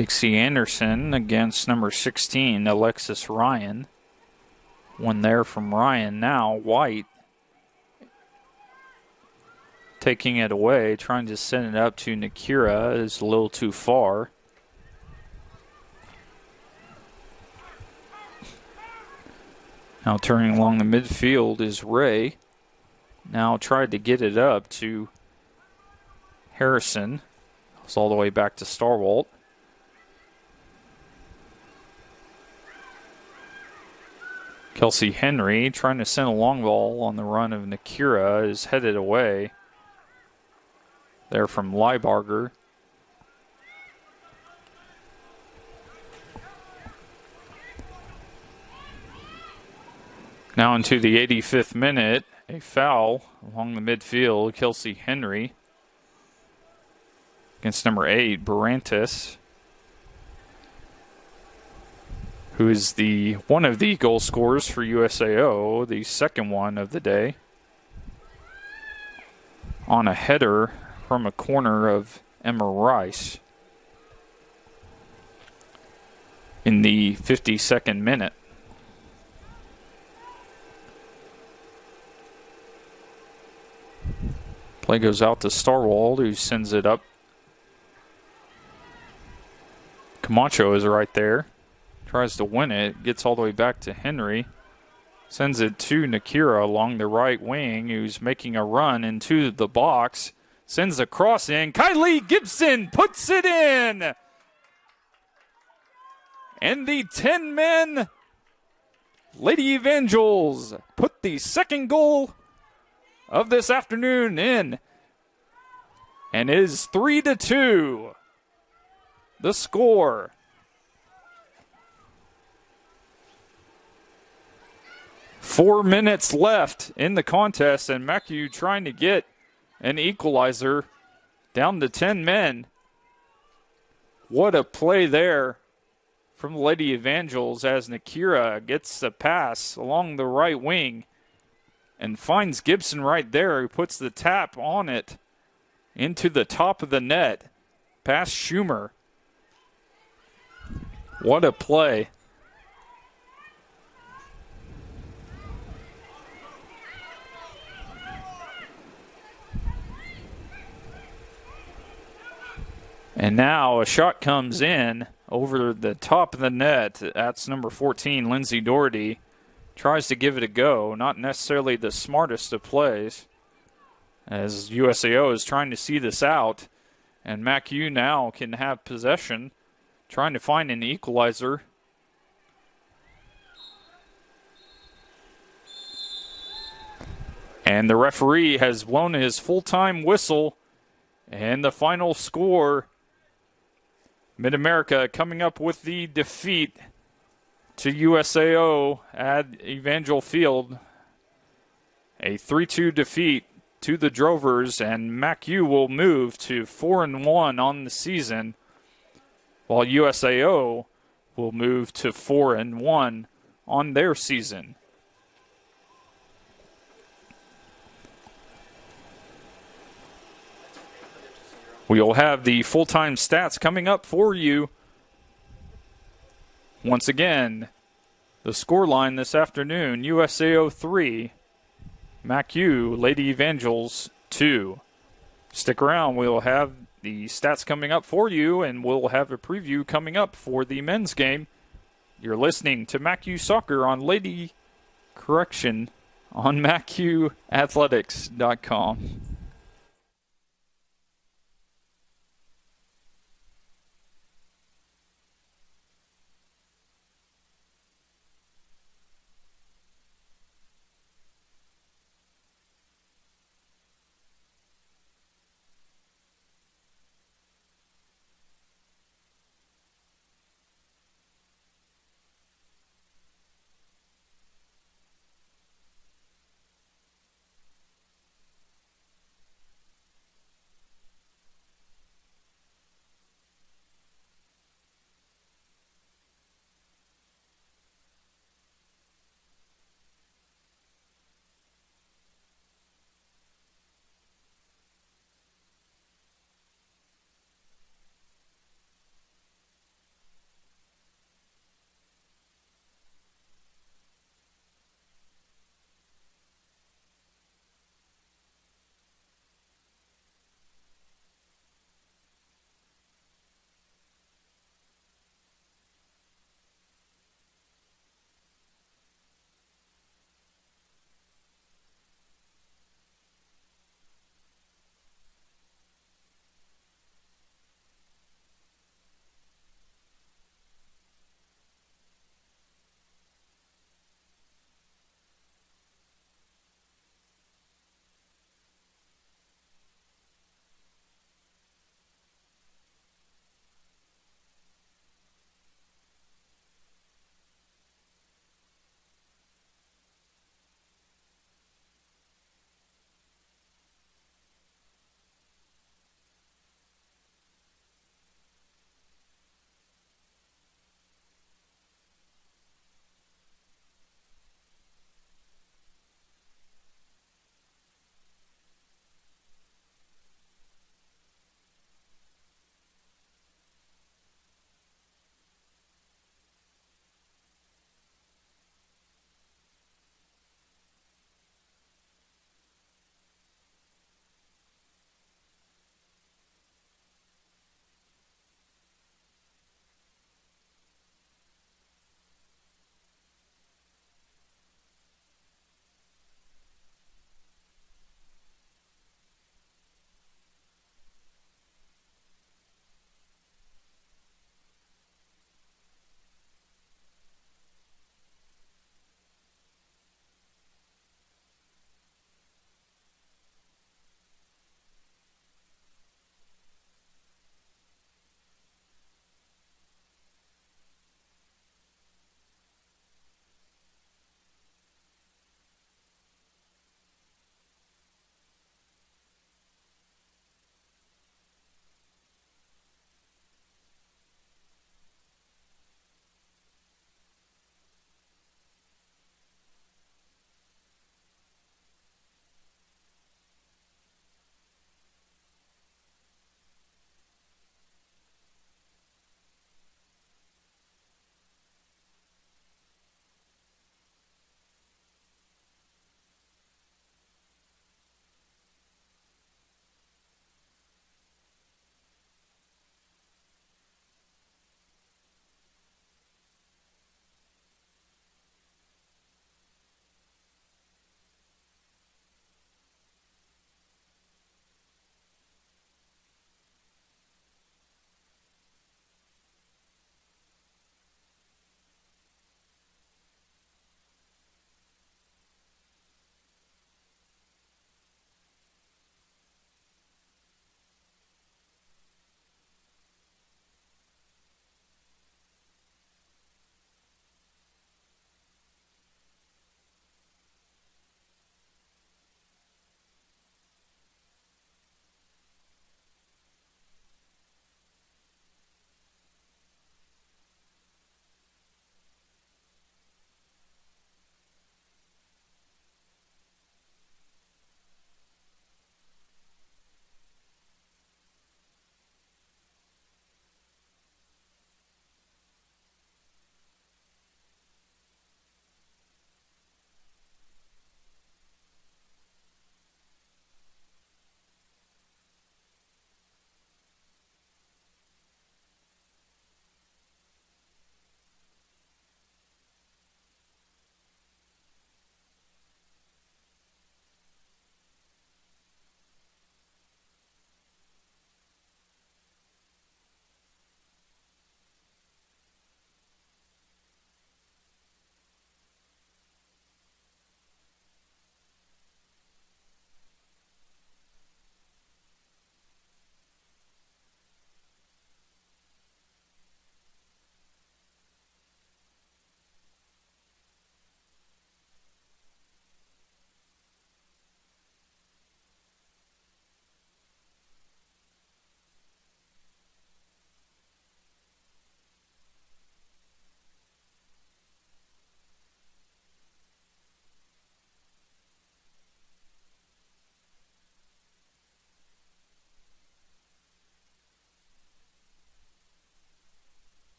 Speaker 1: Dixie Anderson against number 16, Alexis Ryan. One there from Ryan. Now White taking it away, trying to send it up to Nakira, is a little too far. Now turning along the midfield is Ray. Now tried to get it up to Harrison. It's all the way back to Starwalt. Kelsey Henry trying to send a long ball on the run of Nakira is headed away. There from Leibarger. Now into the 85th minute, a foul along the midfield. Kelsey Henry against number 8, Barantis, who is one of the goal scorers for USAO, the second one of the day, on a header from a corner of Emma Rice in the 52nd minute. Play goes out to Starwald, who sends it up. Camacho is right there. Tries to win it. Gets all the way back to Henry. Sends it to Nakira along the right wing, who's making a run into the box. Sends a cross in. Kylie Gibson puts it in. And the 10-men Lady Evangels put the second goal of this afternoon in, and it is 3-2 the score. Four minutes left in the contest, and MACU trying to get an equalizer down to 10 men. What a play there from Lady Evangels as Nakira gets the pass along the right wing and finds Gibson right there, who puts the tap on it into the top of the net, past Schumer. What a play. And now a shot comes in over the top of the net. That's number 14, Lindsay Doherty. Tries to give it a go. Not necessarily the smartest of plays, as USAO is trying to see this out. And MACU now can have possession, trying to find an equalizer. And the referee has blown his full-time whistle. And the final score, Mid-America coming up with the defeat to USAO at Evangel Field. A 3-2 defeat to the Drovers, and MACU will move to 4-1 on the season, while USAO will move to 4-1 on their season. We'll have the full-time stats coming up for you. Once again, the scoreline this afternoon, USAO 3, MACU Lady Evangels 2. Stick around, we'll have the stats coming up for you, and we'll have a preview coming up for the men's game. You're listening to MACU Soccer on MACUathletics.com.